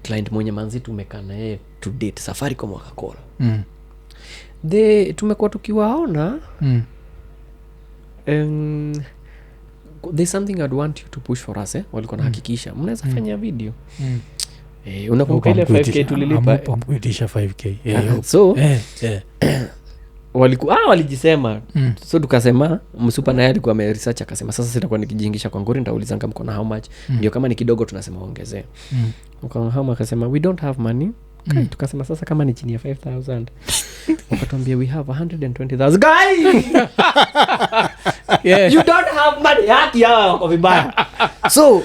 client mwenye manzi tumekaa na yeye to date Safaricom wakakola tumekuwa tukiwaona there's something I'd want you to push for us walikuwa nahakikisha mnaweza fanya video unakumbuka ile 5k tulilipa kuitisha 5k so walijisema so tukasema msupa naye alikuwa ameresearch akasema sasa sitakuwa nikijiingisha kwa ngori nitauliza kama mko na how much ndio kama ni kidogo tunasema ongezee ukaona akasema we don't have money tukasema sasa kama ni chini ya 5000 wakatuambia we have 120,000 guys you don't have money haki hawa kwa vibaya so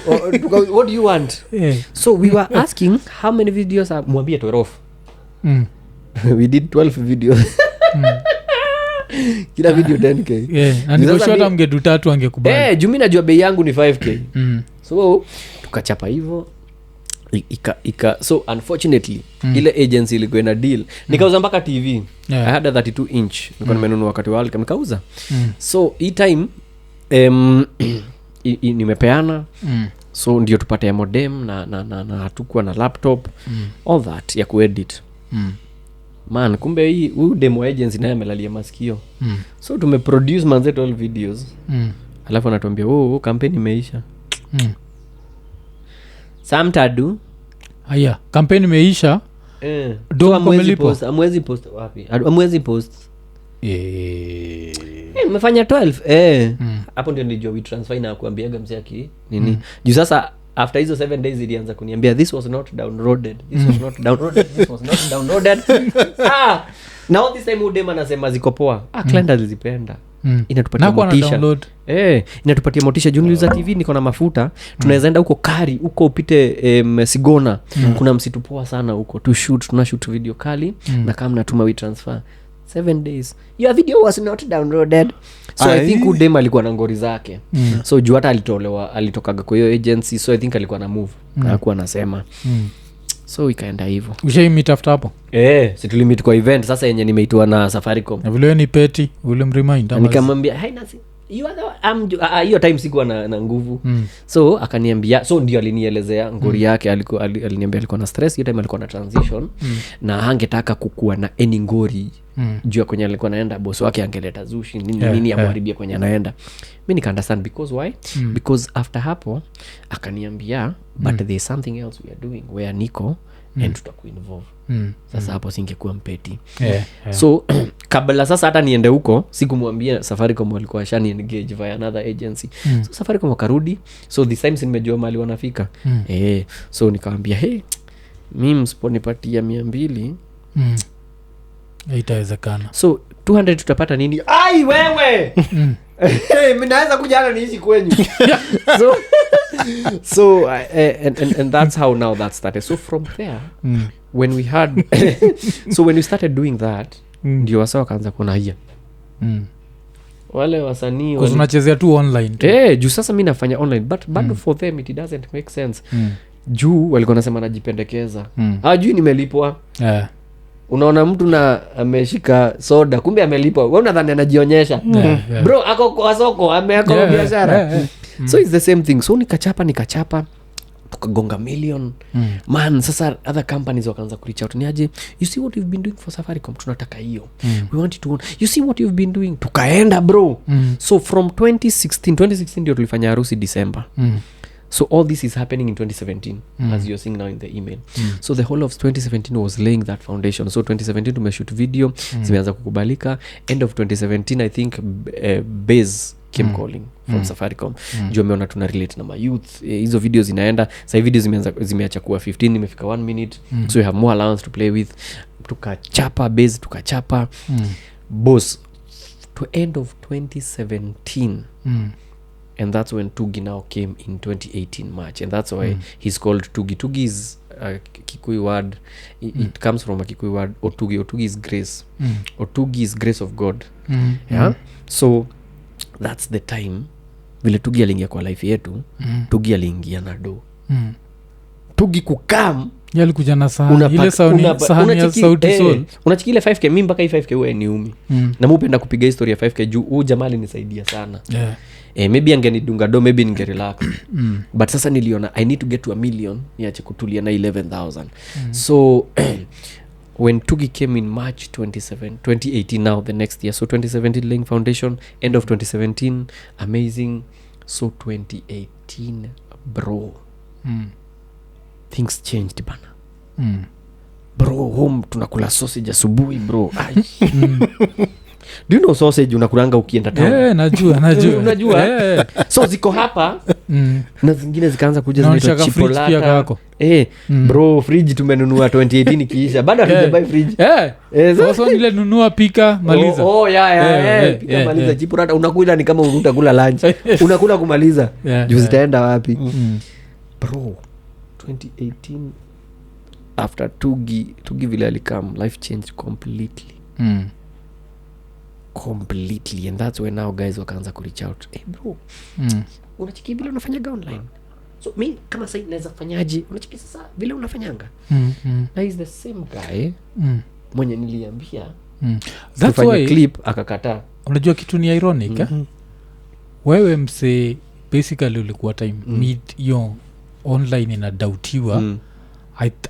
what do you want so we were asking how many videos mwambie to off we did 12 videos kila video 10k ndio mgedu 3 angekubali juu mimi najua bei yangu ni 5k so tukachapa hivyo so unfortunately ile agency ilikuwa na deal nikauza mpaka TV I had a 32 inch nilikuwa nimenunua wakati wa World Cup nikauza so hii time nimepeana so ndio tupate ya modem na hatukuwa na laptop all that ya kuedit man kumbe hii huyu demo agency naye amelalia masikio so tumeproduce manze 12 videos alafu anatuambia kampeni imeisha Samtadu aya kampeni imeisha so amwezi post wapi amwezi post umefanya 12 hapo ndio nilijua we transfer na kuambiaga msaki nini juu sasa after hizo 7 days ilianza kuniambia this was not downloaded now this time udema nasema ziko poa client alizipenda inatupatia motisha inatupatia motisha juu niliuza TV niko na mafuta tunaweza enda huko Kari huko upite Sigona kuna msitu poa sana huko tunashoot video kali na kama natuma we transfer 7 days your video was not downloaded so I think udema alikuwa na ngori zake so juu hata alitokaga kwa hiyo agency so I think alikuwa na move na hakuwa anasema so ikaenda hivyo ushaimit after hapo si tulimit kwa event sasa yenye nimeitwa na Safaricom na vile ni peti ule mremind nikamwambia hey Nancy you are the hiyo time sikuwa na nguvu so akaniambia so ndio alinielezea ngori yake aliniambia alikuwa na stress hiyo time alikuwa na transition na hangetaka kukua na any ngori juu ya kwenye alikuwa naenda boss wake angeleta zushi nini amharibia kwenye anaenda mimi nika understand because why because after hapo akaniambia but there's something else we are doing where Niko and tutakuinvolve sasa hapo singekuwa mpeti so kabla sasa hata niende huko sikumwambia Safaricom walikuwa shani engage via another agency so Safaricom wakarudi so this time nimejua mali wanafika so nikamwambia mimi msiponipatia 200 haitawezekana so 200 tutapata nini ai wewe mimi naweza kuja hata niishi kwenyu so and that's how now that started so from there when we had so when we started doing that ndio wasa wakaanza kuona hia wale wasanii unachezea tu online juu sasa mimi nafanya online but for them it doesn't make sense juu walikuwa nasema najipendekeza juu nimelipwa unaona mtu na ameshika soda kumbe amelipwa wewe unadhani anajionyesha bro ako kwa soko ameko biashara so it's the same thing so nikachapa tukagonga million man sasa other companies wakaanza kureach out niaje you see what you've been doing for Safaricom tunataka hiyo we want you to you see what you've been doing tukaenda bro so from 2016 ndio tulifanya harusi December so all this is happening in 2017 as you're seeing now in the email so the whole of 2017 was laying that foundation so 2017 tumeshoot video zimeanza kukubalika end of 2017 I think base came calling from Safaricom juu ameona tuna relate na youth hizo video zinaenda sasa video zimeacha kuwa 15 imefika 1 minute so you have more allowance to play with tukachapa base tukachapa boss to end of 2017 and that's when Tugi now came in 2018 March and that's why he's called Tugi. Tugi is a Kikuyu word it comes from a Kikuyu word Otugi is grace Otugi is grace of God so that's the time vile Tugi aliingia kwa life yetu Tugi aliingia na do Tugi kukam yalikuja na sahani ile sahani ya sauti sol unachiki ile 5k mimi mpaka 5k wewe niumi na mpenda kupiga historia 5k juu huyu jamaa alinisaidia sana maybe angenidunga do maybe ningerelax but sasa niliona I need to get to 1 million niache kutulia na 11,000 so when Tugi came in March 2018 now the next year so 2017 laying foundation end of 2017 amazing so 2018 bro things changed bana bro home tunakula sausage asubuhi bro do you know sausage unakulanga ukienda town najua so ziko hapa na zingine zikaanza kuja zinaitwa chipolata bro fridge tumenunua 2018 ikiisha bado hatujabuy fridge sasa ile nunua pika maliza pika maliza chipolata unakula ni kama utakula lunch unakula kumaliza juu zitaenda wapi bro 2018 after Tugi vile alikam life changed completely completely and that's when now guys wakaanza ku reach out bro unachiki vile unafanyaga online so mi kama sasa naweza kufanyaje unachiki sasa vile unafanyanga na is the same guy mwenye niliambia that's why clip akakataa unajua kitu ni ironic wewe mse basically ulikuwa time mid yo online inadoubtiwa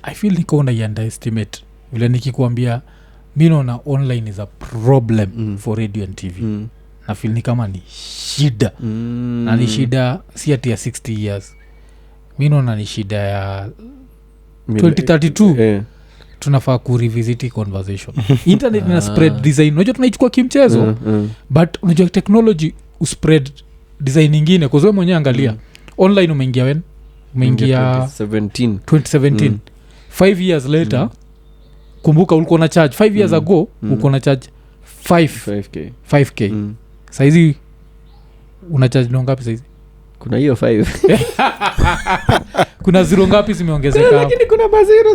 I feel niko una underestimate vile nikikwambia mi naona online is a problem for radio and TV na feel ni kama ni shida na ni shida si ati ya 60 years mi naona ni shida ya 2032 tunafaa kurevisit conversation internet ina spread design unajua tunaichukua kimchezo but unajua technology uspread design nyingine kwa sababu mwenyewe angalia online umeingia when umeingia 2017 5 years later kumbuka ulikuwa na charge 5 years ago ulikuwa na charge 5k saizi una charge ndo ngapi saizi kuna hiyo 5 kuna zero ngapi zimeongezeka lakini kuna mazero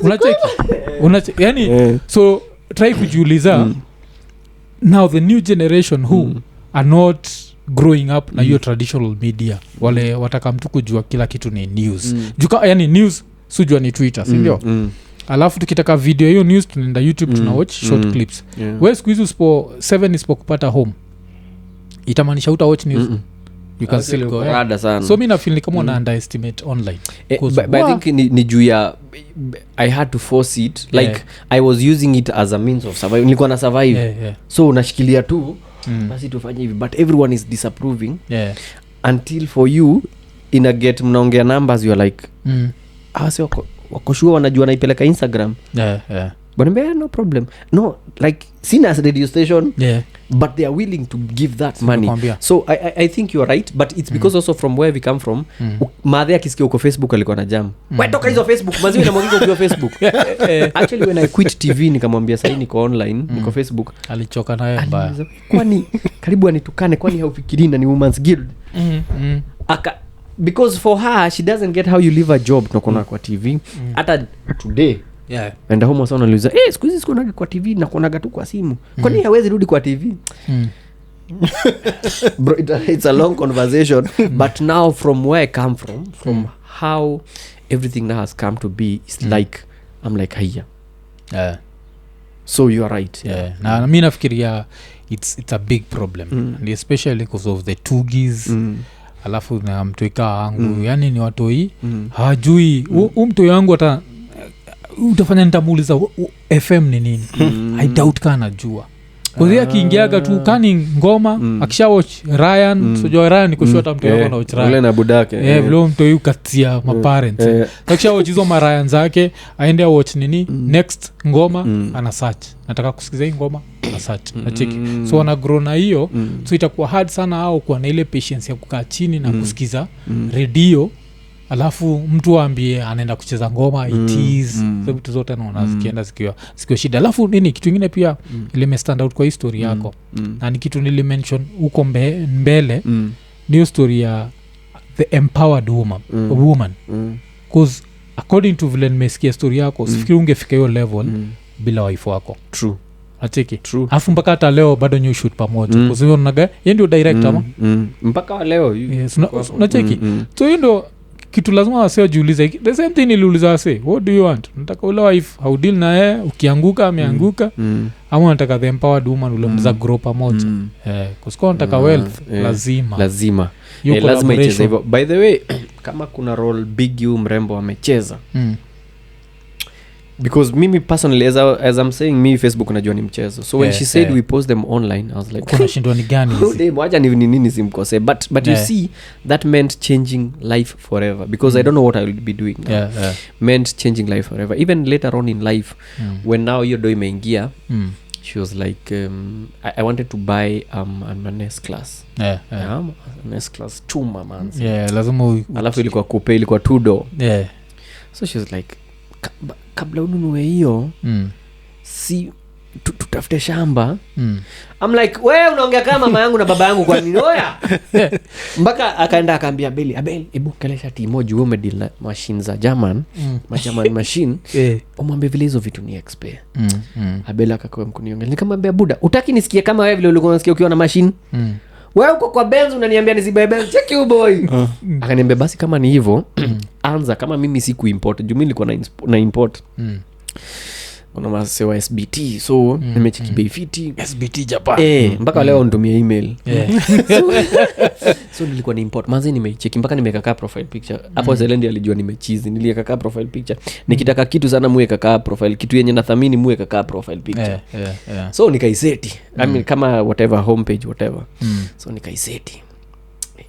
unacheki yani so try kujiuliza now the new generation who are not growing up na hiyo traditional media wale wataka mtu kujua kila kitu ni news juka yani news sujua ni Twitter si ndio alafu tukitaka video hiyo news tunaenda YouTube tuna watch short clips wewe siku hizo 7 isipokupata home itamaanisha uta watch news you can still go so mimi na feel kama una underestimate online but I think ni juu ya I had to force it like I was using it as a means of survival nilikuwa na survive so unashikilia tu basi tufanye hivi but everyone is disapproving until for you in a get mnaongea numbers you are like hawasi wako sure wanajua naipeleka Instagram but no problem no like sina as radio station but they are willing to give that money so I think you are right but it's because also from where we come from madhe akisikia uko Facebook alikuwa na jam wewe toka hizo Facebook maziwa na mwangiko kwa Facebook actually when I quit TV nikamwambia sasa niko online niko Facebook alichoka naye mbaya kwani karibu anitukane kwani haufikirini na ni women's guild because for her she doesn't get how you leave a job tunakona kwa TV hata today and home sana aliuliza siku hizi sikuonaga kwa TV na kuonaga tu kwa simu kwani hawezi rudi kwa TV bro it's a long conversation but now from where I come from how everything now has come to be it's like I'm like hiya so you are right na mimi nafikiria it's a big problem and especially because of the Tugis alafu na mtoika wangu yani ni watoi hawajui mtoi wangu hata utafanya nitamuuliza FM ni nini I doubt kana jua kwa hiyo akiingiaga tu kani ngoma akisha watch Ryan sio Ryan niko sure hata mtu wako na watch Ryan yule na budake vile mtu yuko katia ma parents akisha watch hizo ma Ryan zake aende watch nini next ngoma ana search nataka kusikiza hii ngoma ana search na check so ana grow na hiyo so itakuwa hard sana au kuwa na ile patience ya kukaa chini na kusikiza radio alafu mtu aambie anaenda kucheza ngoma itis vitu zote naona zikienda zikiwa shida alafu nini kitu kingine pia ile me stand out kwa history yako na ni kitu nili mention huko mbele ni story ya the empowered woman cause according to vile nimesikia story yako sifikiri ungefika hiyo level bila wife wako true acheki afu mpaka hata leo bado new shoot pamoja kwa sababu unaga yeye ndio director mpaka leo unacheki so hiyo ndio kitu lazima wase wajiulize the same thing iliuliza wase what do you want nataka ule wife how deal na yeye ukianguka ameanguka ama nataka the empowered woman ule mza grow pamoja kusiko nataka wealth lazima icheze hivyo. By the way kama kuna role big you mrembo amecheza because mimi personally as I'm saying me Facebook najua ni mchezo so when she said we post them online I was like kuna shindwa ni gani hizi mwacha ni nini simkose but you see that meant changing life forever because I don't know what I will be doing now. Meant changing life forever even later on in life when now hiyo do imeingia she was like I wanted to buy an S class an S class chuma man lazima alafu ilikuwa coupe ilikuwa 2 door so she was like kabla ununue hiyo si tutafute shamba I'm like wewe unaongea kama mama yangu na baba yangu kwa nini oya mpaka akaenda akaambia Abel hebu kelesha timoji wewe umedeal machine za German machine umwambie vile hizo vitu ni expert Abel akakoa mkuniongea nikamwambia buda utaki nisikie kama wewe vile ulikuwa unasikia ukiwa na machine wewe uko kwa Benz unaniambia nisibebe check you boy akaniambia basi kama ni hivyo anza kama mimi siku import juu mimi nilikuwa na import kuna masewa SBT so nimecheki bei fiti SBT Japan mpaka leo nitumie email so nilikuwa na import manzi nimecheki mpaka nimeweka profile picture hapo Zelendi alijua nimechizi niliweka profile picture nikitaka kitu sana muweka profile kitu yenye nathamini muweka profile picture so nikaiseti I mean kama whatever homepage whatever so nikaiseti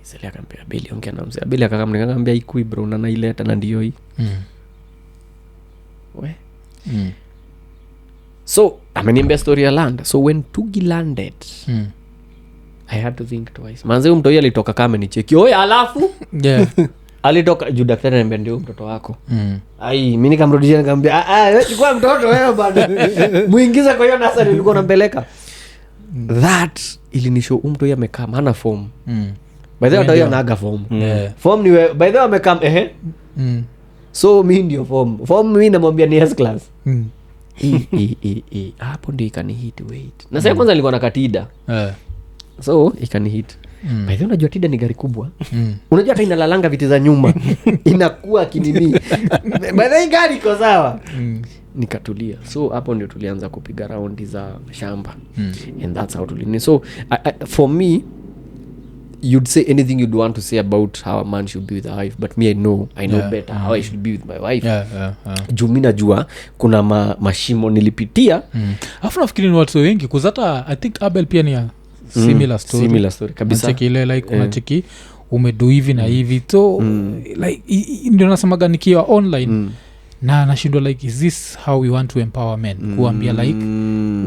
Zele akaambia Beli ongea na mzee Beli akaambia ikui bro na ileta na ndio hii we so ameniambia story ya land so when Tugi landed I had to think twice manze mtu yeye alitoka kama ni cheki oya alafu alitoka juu daktari ananiambia ndio mtoto wako ai mimi nikamrudishia nikamwambia wewe chukua mtoto wewe bado muingiza kwa hiyo nasa nilikuwa nampeleka that ilinishow mtu yeye amekaa hana form by the way ndio anaga form form ni by the way amekaa so mimi ndio form mimi namwambia ni S class hapo ndio ikanihit wait na sasa kwanza nilikuwa na katida so ikanihit by the way unajua tida ni gari kubwa unajua hata inalalanga viti za nyuma inakuwa kinini by the way gari iko sawa nikatulia so hapo ndio tulianza kupiga raundi za shamba and that's how tulini so for me you'd say anything you'd want to say about how a man should be with a wife but me I know better how I should be with my wife juu mimi najua kuna mashimo nilipitia afu nafikiri ni watu wengi kuzata I think Abel pia ni similar story kabisa cheki ile like kuna cheki umedo hivi na hivi so like ndio nasemaga nikiwa online na nashindwa like is this how we want to empower men kuambia like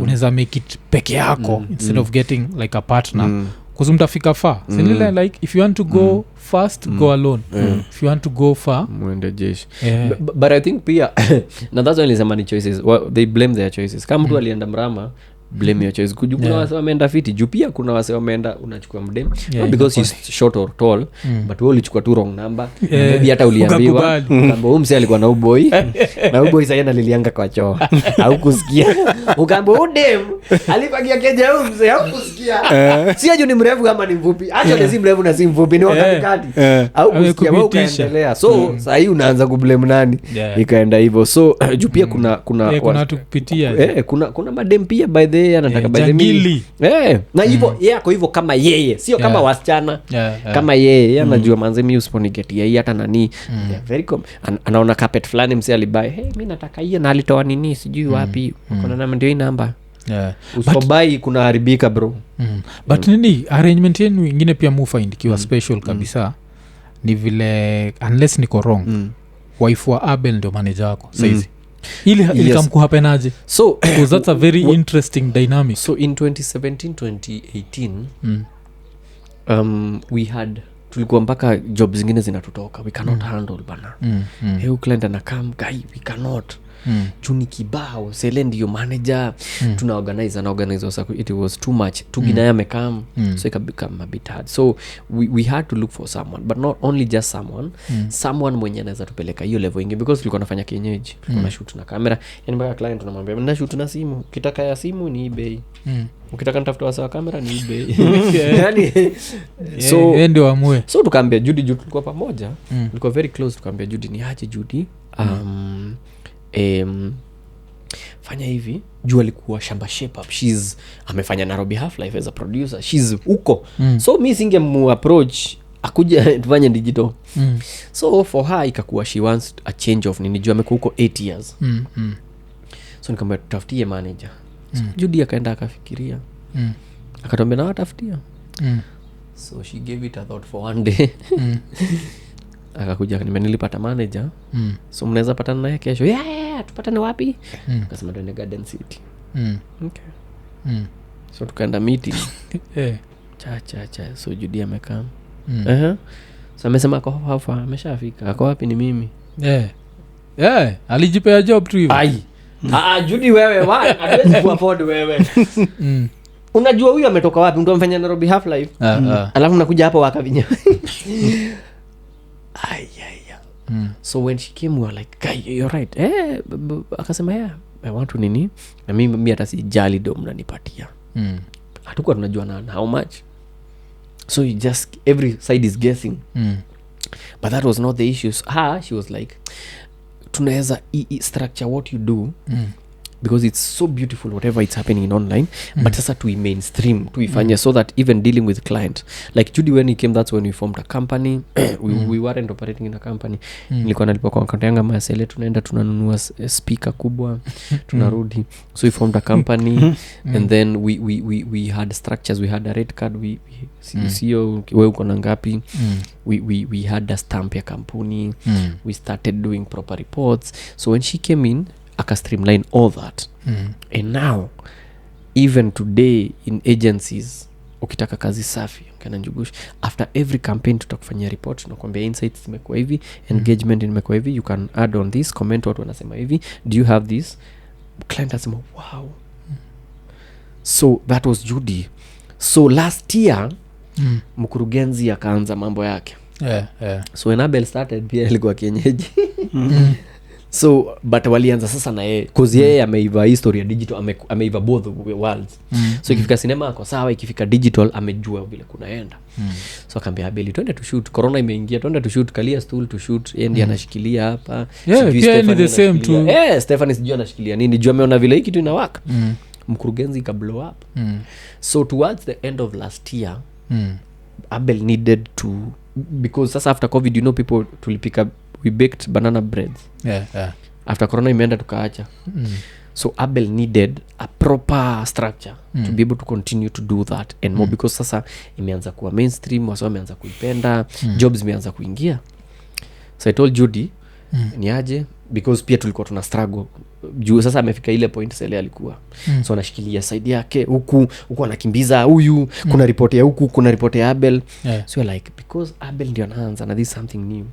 unaweza make it peke yako instead of getting like a partner because mtafika far sinile like if you want to go fast go alone if you want to go far mwende jeshi but I think pia na that's only some choices they blame their choices kama mtu alienda Mrama blame your choice kuna wase wameenda fiti juu pia kuna wase wameenda unachukua mdem because he's short or tall but wewe ulichukua tu wrong number maybe hata uliambiwa kwamba huyu msee alikuwa na uboi na uboi sasa nalilianga kwa choo au kusikia ukambo udem alipagia keja huyu msee au kusikia si aje ni mrefu kama ni mfupi acha ni si mrefu na si mfupi ni wakati kati au kusikia wewe ukaendelea so sasa hii unaanza kublame nani ikaenda hivyo so juu pia kuna watu kupitia kuna madem pia by the anataka jangili na hivyo yako hivyo kama yeye sio kama wasichana kama yeye anajua manze mimi usiponigetia hii hata nani very anaona carpet fulani msi alibai mimi nataka hiyo na alitoa nini sijui wapi kuna namba ndio hii namba usipobai kuna haribika bro but nini arrangement yenu ingine pia mufind ikiwa special kabisa ni vile unless niko wrong wife wa Abel ndio manager wako saizi ili kamkuhapenaje so that's a very interesting dynamic so in 2017 2018 we had tulikuwa mpaka job zingine zinatutoka we cannot handle bana client anakam guy we cannot chuni kibao Sele ndio manager tunaorganize so it was too much Tugina yamekam so it become a bit hard so we had to look for someone but not only just someone mwenye anaweza tupeleka hiyo level ingine because tulikuwa nafanya kienyeji tulikuwa shoot na kamera yani mpaka client tunamwambia na shoot na simu ukitaka ya simu ni eBay ukitaka nitafuta wasa kamera ni eBay yani so ndio amue so tukaambia Judy tulikuwa pamoja tulikuwa very close tukaambia Judy ni aje Judy fanya hivi juu alikuwa shamba shape up amefanya Nairobi Half Life as a producer she's uko so mimi singemu approach akuja tufanye digital so for her ikakuwa she wants a change of nini juu amekuwa huko 8 years so nikamwambia tutafutie manager so Judy akaenda akafikiria akatambia na watafutia so she gave it a thought for one day akakuja nilipata manager so mnaweza patana naye kesho tupatane wapi akasema ndio Garden City okay so tukaenda meeting cha so Judy amekaa so amesema ako hafa ameshafika ako wapi ni mimi alijipea job tu hivyo Judy wewe hatuwezi kuafford wewe unajua huyu ametoka wapi mtu amefanya Nairobi Half Life alafu nakuja hapa wakavinya so when she came we were like guy you're right akasema I want to nini na mimi hata sijali do mnanipatia hatukuwa tunajua na how much so you just every side is guessing but that was not the issue she was like tunaweza structure what you do because it's so beautiful whatever it's happening in online but sasa to mainstream to ifanye so that even dealing with client like Judy when he came that's when we formed a company we weren't operating in a company nilikuwa nalipa kwa account yangu Masele tunaenda tunanunua speaker kubwa tunarudi so we formed a company and then we had structures we had a red card we wewe uko na ngapi we had a stamp ya kampuni we started doing proper reports so when she came in aka streamline all that and now even today in agencies ukitaka kazi safi kana Njugush after every campaign tutakufanyia report tunakwambia insights zimekuwa hivi engagement imekuwa hivi you can add on this comment watu wanasema hivi do you have this client asema wow so that was Judy so last year mkurugenzi akaanza mambo yake so when Abel started pia alikuwa kienyeji so but walianza sasa na yeye cause yeye ameiva history ya digital ameiva both worlds so ikifika cinema ako sawa ikifika digital amejua vile kunaenda so akaambia Abeli twende to shoot corona imeingia twende to shoot kalia stool to shoot yeye ndiye anashikilia hapa Stephanie the same too Stephanie sijui anashikilia nini juu ameona vile hiki kitu inawaka mkurugenzi ka blow up so towards the end of last year Abel needed to because sasa after COVID you know people tulipika we baked banana breads after corona imeenda tukaacha so Abel needed a proper structure to be able to continue to do that and more because sasa imeanza kuwa mainstream wasa wameanza kuipenda jobs imeanza kuingia so I told Judy ni aje because pia tulikuwa tuna struggle juu sasa amefika ile point Sele alikuwa so anashikilia side yake huku anakimbiza huyu kuna report ya huku kuna report ya Abel so like because Abel ndio anaanza na this something new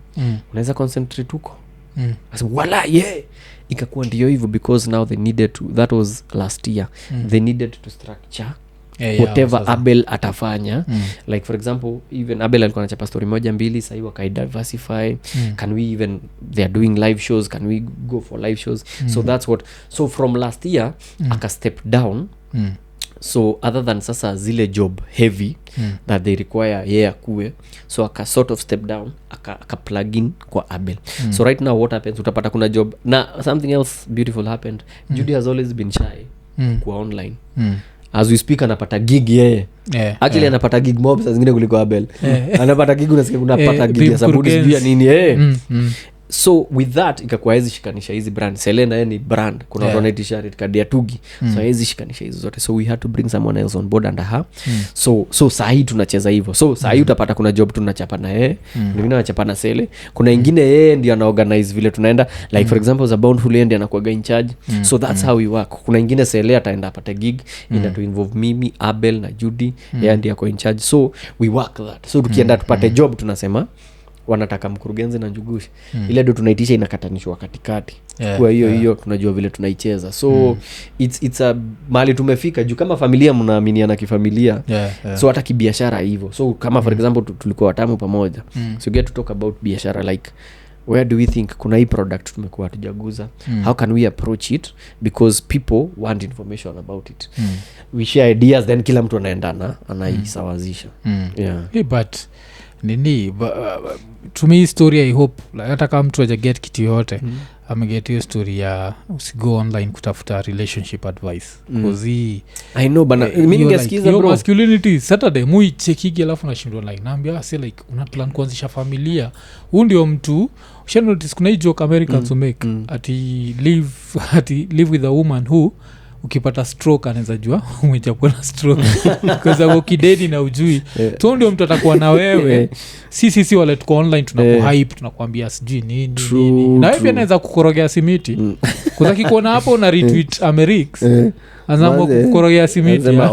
unaweza concentrate huko asema wala ikakuwa ndio hivyo because now they needed to that was last year they needed to structure whatever Abel atafanya like for example even Abel alikuwa anachapa story moja mbili sasa hivi wakai diversify can we even they are doing live shows can we go for live shows so that's what so from last year aka step down so other than sasa zile job heavy that they require akue so aka sort of step down aka plug in kwa Abel so right now what happens utapata kuna job na something else beautiful happened Judy has always been shy kwa online as we speak anapata gig actually anapata gig mob saa zingine kuliko Abel anapata gig unasikia unapata gig ya sabuni sijui nini so with that ikakuwa hizi shikanisha hizi brand Selena yeye ni brand kuna donate t-shirt kadi ya Tugi so hizi shikanisha hizo zote so we had to bring someone else on board under her so saa hii tunacheza hivyo so saa hii utapata kuna job tunachapa na yeye mwingine anachapa na Sele kuna ingine yeye ndio anaorganize vile tunaenda like for example za Bountiful end anakuwa in charge so that's how we work kuna ingine Sele ataenda apata gig ina to involve mimi Abel na Judy yeye ndio ako in charge so we work that so tukienda tupate job tunasema wanataka mkurugenzi na Njugush. Ile do tunaitisha inakatanishwa katikati. Kwa hiyo tunajua vile tunaicheza. So it's a mali tumefika juu kama familia mnaaminiana kifamilia. So hata kibiashara hivyo. So kama for example tulikuwa watamu pamoja. So get to talk about biashara like where do we think kuna hii product tumekuwa tujaguza, how can we approach it, because people want information about it. We share ideas, then kila mtu anaendana anaisawazisha. Hey, but nini to me story I hope like, hata kama mtu ajaget kitu yote ameget hiyo story ya usigo online kutafuta relationship advice because I know bana mimi ningesikiza bro masculinity Saturday mui chekigi alafu nashindwa like naambia say like una plan kuanzisha familia. Huyu ndio mtu usha notice kuna hii joke Americans make ati live with a woman who ukipata stroke anaweza jua umechapwa na stroke because ako kidedi na ujui. Tu ndio mtu atakuwa na wewe. Sisi wale tuko online tunakuhype tunakuambia sijui nini. Na hivi anaweza kukorogea simiti. Kwa kikuona hapo na retweet Americs. Anzamu kukorogea simiti. Sema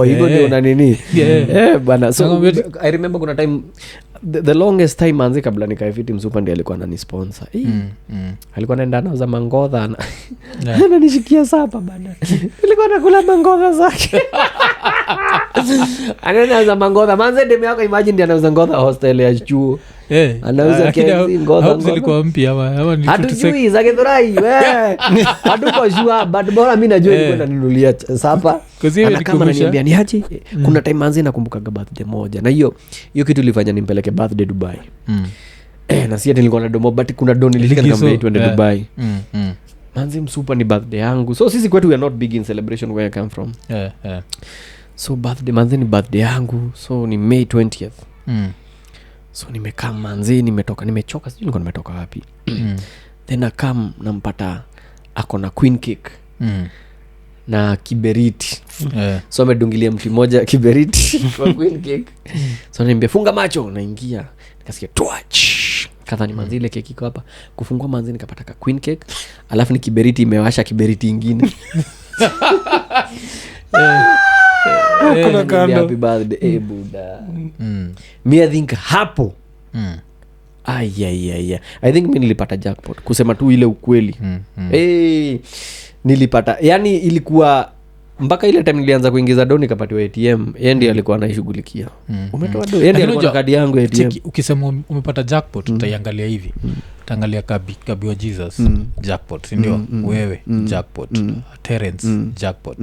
hivyo ndio na nini. Bana so I remember kuna time the longest time manzi kabla nikaifiti Msupa ndiye alikuwa ananisponsor. Alikuwa anaenda nauza mangodha ananishikia sapa bana. Nilikuwa nakula mangodha zake. Anauza mangodha. Manzi demu yako imagine ndiye anauza ngodha hostel ya chuo. Anauza kesi ngodha zilikuwa mpya ama ni hatujui za Githurai wewe. Hatuko jua but bora mimi najua nilikuwa naninulia sapa. Kama ananiambia ni aje kuna time manzi nakumbuka birthday moja na hiyo kitu ilifanya nimpeleke birthday Dubai. Na si ati nilikuwa na domo but kuna don nilifika nikamwambia twende Dubai. Manzi Msupa ni birthday yangu. So sisi kwetu we are not big in celebration where I come from. So birthday manzi ni birthday yangu. So ni May 20th. So nimekaa manzi nimechoka sijui nilikuwa nimetoka wapi. Then akam nampata ako na queen cake. Na kiberiti. So amedungilia mti moja kiberiti kwa queen cake. So niambia funga macho naingia. Nikasikia twach. Kadhani manzi ile keki iko hapa. Kufungua manzi nikapata ka queen cake. Alafu ni kiberiti imewasha kiberiti ingine. Kuna kando. Happy birthday buda. Me I think hapo. I think mimi nilipata jackpot. Kusema tu ile ukweli. Nilipata. Yani ilikuwa mpaka ile time nilianza kuingiza doni nikapatiwa ATM. Yeye ndiye alikuwa anaishughulikia. Umetoa doni. Yeye ndiye alikuwa na kadi yangu ya ATM. Ukisema umepata jackpot utaiangalia hivi. Utaangalia kabi wa Jesus jackpot, ndio? Wewe jackpot. Terence jackpot.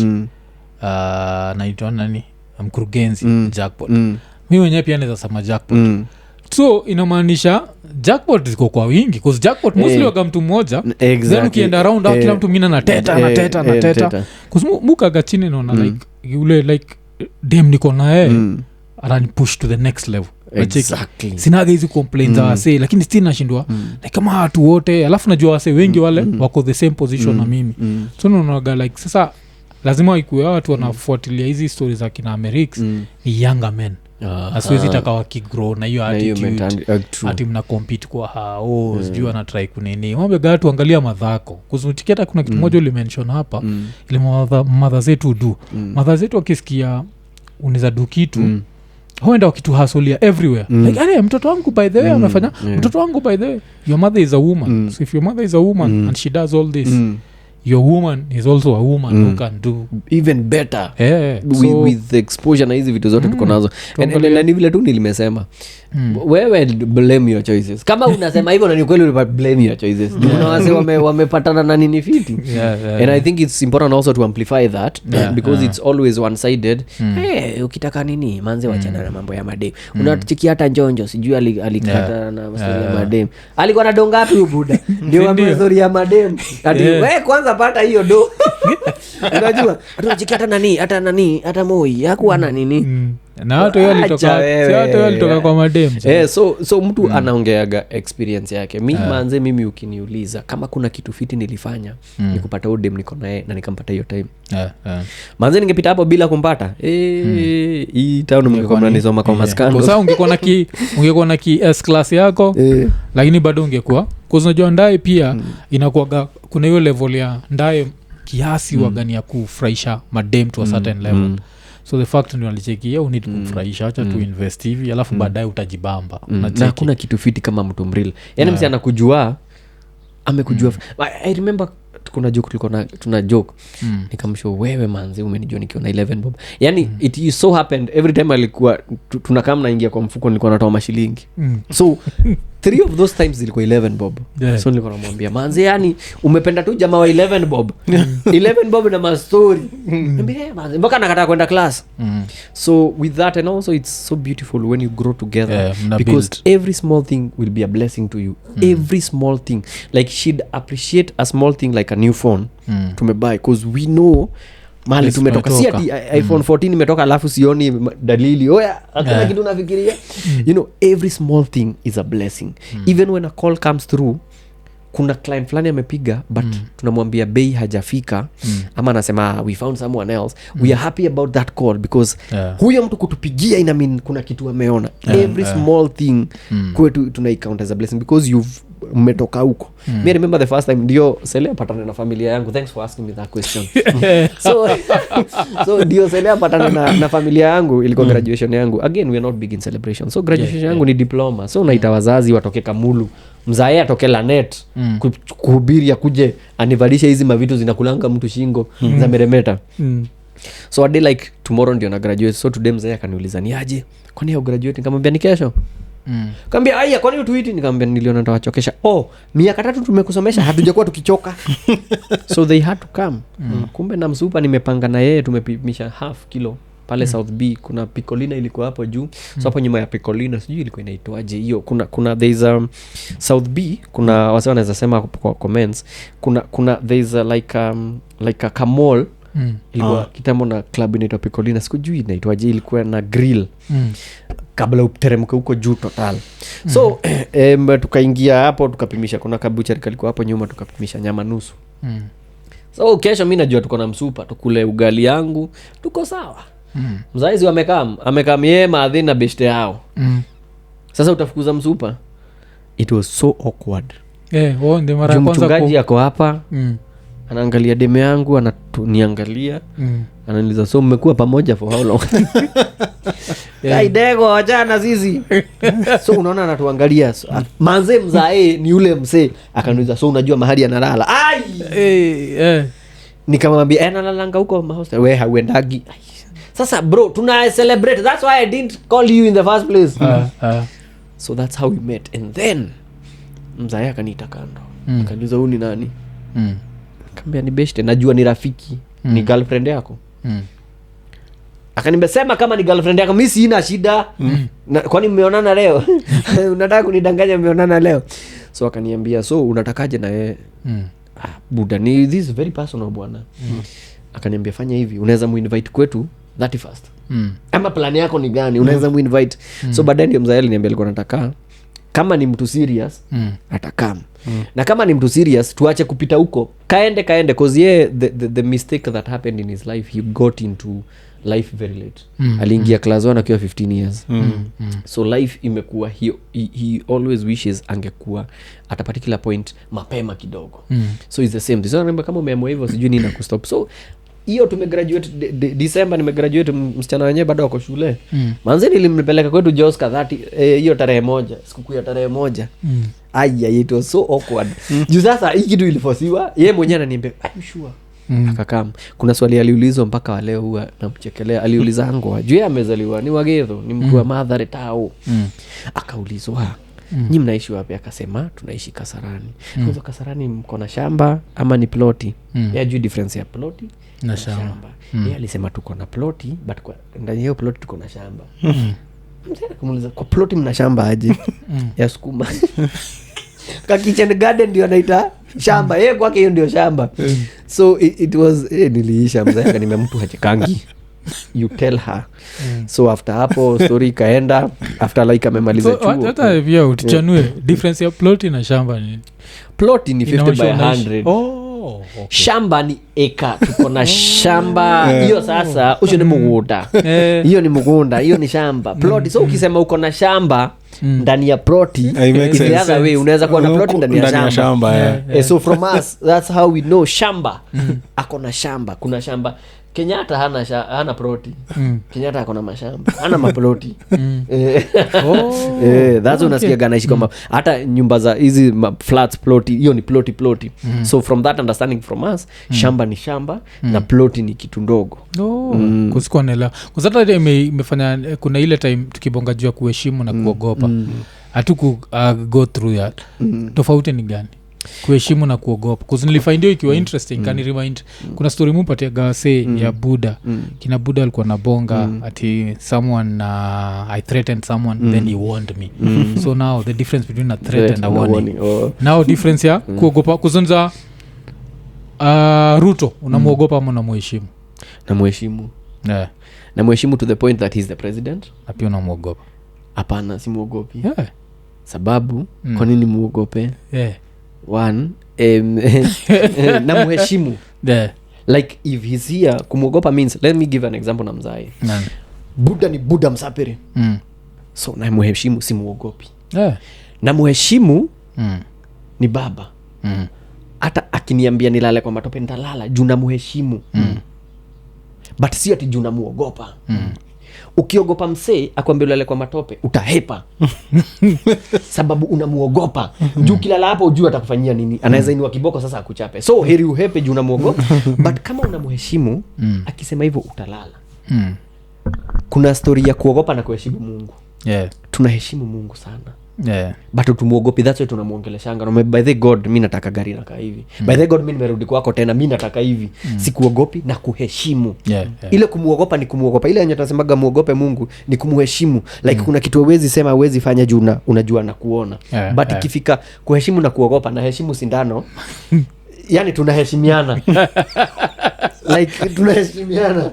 Naitwa nani? Mkurugenzi jackpot. Mimi mwenyewe pia naweza sema jackpot. So inamaanisha jackpot ziko kwa wingi because jackpot mostly waka mtu mmoja. Then ukienda around out kila mtu mina na teta because mukaga chini naona like yule like dem niko naye anani push to the next level. Exactly. Sinaga hizi complaints za wase lakini still nashindwa like kama watu wote alafu najua wase wengi wale wako the same position na mimi. So naonaga like sasa lazima ikuwe watu wanafuatilia hizi stories za kina Americs ni younger men. Asiwezi taka wakigrow na hiyo attitude ati mna compete kwa hao sijui wanatry kunini. Mwambie gatu angalia madhako kuzutiketa. Kuna kitu moja ulimention hapa ile mother zetu do mother zetu wakisikia unaweza do kitu huenda wakitu hasolia everywhere like ale mtoto wangu by the way amefanya mtoto wangu by the way your mother is a woman. So if your mother is a woman and she does all this your woman is also a woman who can do even better with the exposure na hizi vitu zote tuko nazo. Na ni vile tu nilimesema wewe blame your choices. Kama unasema hivyo na ni kweli blame your choices. Kuna wase wamepatana na nini fiti. And I think it's important also to amplify that because it's always one sided. Ukitaka nini manze wachana na mambo ya madem. Unatikia hata Njonjo sijui alikata na story ya madem. Alikuwa na donga tu buda. Ndio mambo story ya madem. Ati wewe kwanza pata hiyo do. Unajua atuchikia hata nani hata Moi hakuwa na nini. Na watu walitoka kwa madem. So mtu anaongeaga experience yake. Manze mimi ukiniuliza kama kuna kitu fiti nilifanya ni kupata udem niko naye na nikampata hiyo time. Manze ningepita hapo bila kumpata hii town mngekuwa mnanisoma kwa maskando. Kwa sababu ungekuwa na ki S class yako lakini bado ungekuwa kwa unajua ndaye pia inakuwa kuna hiyo level ya ndaye kiasi wagani ya kufurahisha madem to a certain level. so the fact ndio alicheki you need kumfurahisha acha tu invest hivi alafu baadaye utajibamba na hakuna kitu fiti kama mtu mril yani msi anakujua amekujua I remember kuna joke tulikuwa tuna joke nikamshow wewe manzi umenijua nikiwa na 11 bob yani it so happened every time alikuwa tunakaa naingia kwa mfuko nilikuwa natoa mashilingi so 3 of those times zilikuwa 11 bob so nilikuwa namwambia manzi yani umependa tu jamaa wa 11 bob 11 bob na mastori niambia manzi mpaka nakataa kwenda class so with that and also it's so beautiful when you grow together because every small thing will be a blessing to you every small thing like she'd appreciate a small thing like a new phone tumebuy because we know mali tumetoka si ati iPhone 14 imetoka alafu sioni dalili oya hakuna kitu nafikiria you know every small thing is a blessing even when a call comes through kuna client fulani amepiga but tunamwambia bei hajafika ama anasema we found someone else we are happy about that call because huyo mtu kutupigia ina mean kuna kitu ameona every small thing kwetu tunaicount as a blessing because you've umetoka huko me remember the first time ndio Selea patana na familia yangu thanks for asking me that question so ndio Selea patana na familia yangu ilikuwa graduation yangu again we are not big in celebration so graduation yangu ni diploma so naita wazazi watoke Kamulu mzae atoke Lanet kuhubiri akuje anivalishe hizi mavitu zinakulanga mtu shingo za meremeta so a day like tomorrow ndio na graduate so today mzae akaniuliza ni aje kwani ya graduate nikamwambia ni kesho kaambia aya kwani utuiti nikamwambia niliona nitawachokesha miaka 3 tumekusomesha hatujakuwa tukichoka so they had to come kumbe na msupa nimepanga na yeye tumepimisha half kilo pale South B kuna Picolina ilikuwa hapo juu so hapo nyuma ya Picolina sijui ilikuwa inaitwaje hiyo kuna there is South B kuna wase wanaweza sema kwa comments kuna there is like a Camol ilikuwa kitambo na club inaitwa Picolina sikujui inaitwaje ilikuwa na grill kabla uteremke huko juu total so tukaingia hapo tukapimisha kuna kabuchari kalikuwa hapo nyuma tukapimisha nyama nusu so kesho mimi najua tuko na msupa tukule ugali yangu tuko sawa mzaizi amekam yeye maadhi na beshte yao sasa utafukuza msupa it was so awkward ndio mara ya kwanza mchungaji yako hapa anaangalia deme yangu ananiangalia ananiuliza so mmekuwa pamoja for how long kaidego ajana zizi so unaona anatuangalia manze mzae ni yule mzee akaniuliza so unajua mahali analala nikamwambia analalanga huko mahostel wewe hauendagi sasa bro tuna celebrate that's why I didn't call you in the first place so that's how we met and then mzae akaniita kando akaniuliza huyu ni nani akambia ni beshte najua ni rafiki ni girlfriend yako akaniambia sema kama ni girlfriend yako mimi sina shida kwani mmeonana leo unataka kunidanganya mmeonana leo so akaniambia so unatakaje na yeye buda ni this is very personal bwana akaniambia fanya hivi unaweza muinvite kwetu 31st ama plan yako ni gani unaweza muinvite so baadaye ndio mzae aliniambia alikuwa anataka kama ni mtu serious atakam na kama ni mtu serious tuache kupita huko kaende cause yeah the mistake that happened in his life he got into life very late aliingia class 1 akiwa 15 years so life imekuwa he always wishes angekuwa at a particular point mapema kidogo so it's the same so remember kama umeamua hivyo sijui nini na kustop so hiyo tumegraduate December nimegraduate msichana wenyewe bado wako shule manzi nilimpeleka kwetu Joska 30 hiyo tarehe moja sikukuu ya tarehe moja it was so awkward juu sasa hii kitu ilifosiwa yeye mwenyewe ananiambia are you sure akakam kuna swali aliulizwa mpaka wa leo huwa namchekelea aliuliza ango juu yeye amezaliwa ni Wagetho ni mkuu wa Mathare Tao akaulizwa nyinyi mnaishi wapi akasema tunaishi Kasarani kwa Kasarani mko na shamba ama ni ploti ya juu difference ya ploti na shamba yeye alisema tuko na ploti but kwa ndani ya ploti tuko na shamba mzee kumuuliza kwa ploti mna shamba aje ya sukuma kwa kitchen garden ndio anaita shamba yeye kwake hiyo ndio shamba so it was niliisha mzee akaniambia mtu hachekangi you tell her so after hapo story kaenda after like amemaliza chuo hata pia utichanue difference ya ploti na shamba ni ploti ni 50 by 100 okay. Shamba ni eka tuko na shamba hiyo sasa usho ni mugunda hiyo ni mugunda hiyo ni shamba ploti so ukisema uko na shamba ndani ya ploti the other way unaweza kuwa na ploti ndani ya shamba so from us that's how we know shamba ako na shamba kuna shamba Kenyatta hana ploti. Kenyatta akona mashamba, hana maploti. That's unasikia ganaishi kama hata nyumba za hizi flats ploti, hiyo ni ploti. So from that understanding from us, shamba ni shamba na ploti ni kitu ndogo. Kusikuwa nela. Kwa sababu imefanya kuna ile time tukibonga juu ya kuheshimu na kuogopa. Hatuku go through that. Tofauti ni gani? Kuheshimu na kuogopa. Because nilifindio ikiwa interesting. Kani remind kuna story mupatia gawase ya Buddha. Kina Buddha alikuwa na bonga ati someone I threatened someone then he warned me. So now the difference between a threat and a warning. Now difference ya kuogopa kuzunza Ruto unamuogopa ama unamuheshimu? Namuheshimu. Yeah. Namuheshimu to the point that he's the president. Na pia unamuogopa? Hapana, si muogopi. Yeah. Sababu kwa nini muogope? Yeah. One namuheshimu. Yeah. Like if he's here, kumuogopa means, let me give an example na mzae. Buddha ni Buddha msapiri. So namuheshimu, si muogopi. Yeah. Namuheshimu ni baba. Hata akiniambia nilale kwa matope nitalala juu namuheshimu. But sio ati juu namuogopa. Ukiogopa msee akwambia ulale kwa matope utahepa. Sababu unamuogopa. Juu kilala hapo ujue atakufanyia nini. Anaweza inua kiboko sasa akuchape. So heri uhepe juu unamuogopa. But kama unamuheshimu akisema hivyo utalala. Kuna story ya kuogopa na kuheshimu Mungu. Yeah. Tunaheshimu Mungu sana. Yeah. But tumuogopi, that's why tunamuongeleshanga. No, by the God mimi nataka gari na hivi. By the God mimi nimerudi kwako tena mimi nataka hivi. Sikuogopi na kuheshimu. Yeah. Ile kumuogopa ni kumuogopa. Ile yenye tunasemaga muogope Mungu ni kumuheshimu. Like kuna kitu huwezi sema huwezi fanya juu unajua na kuona. Yeah. But ikifika kuheshimu na kuogopa na heshimu sindano. Yani tunaheshimiana. Like tunaheshimiana.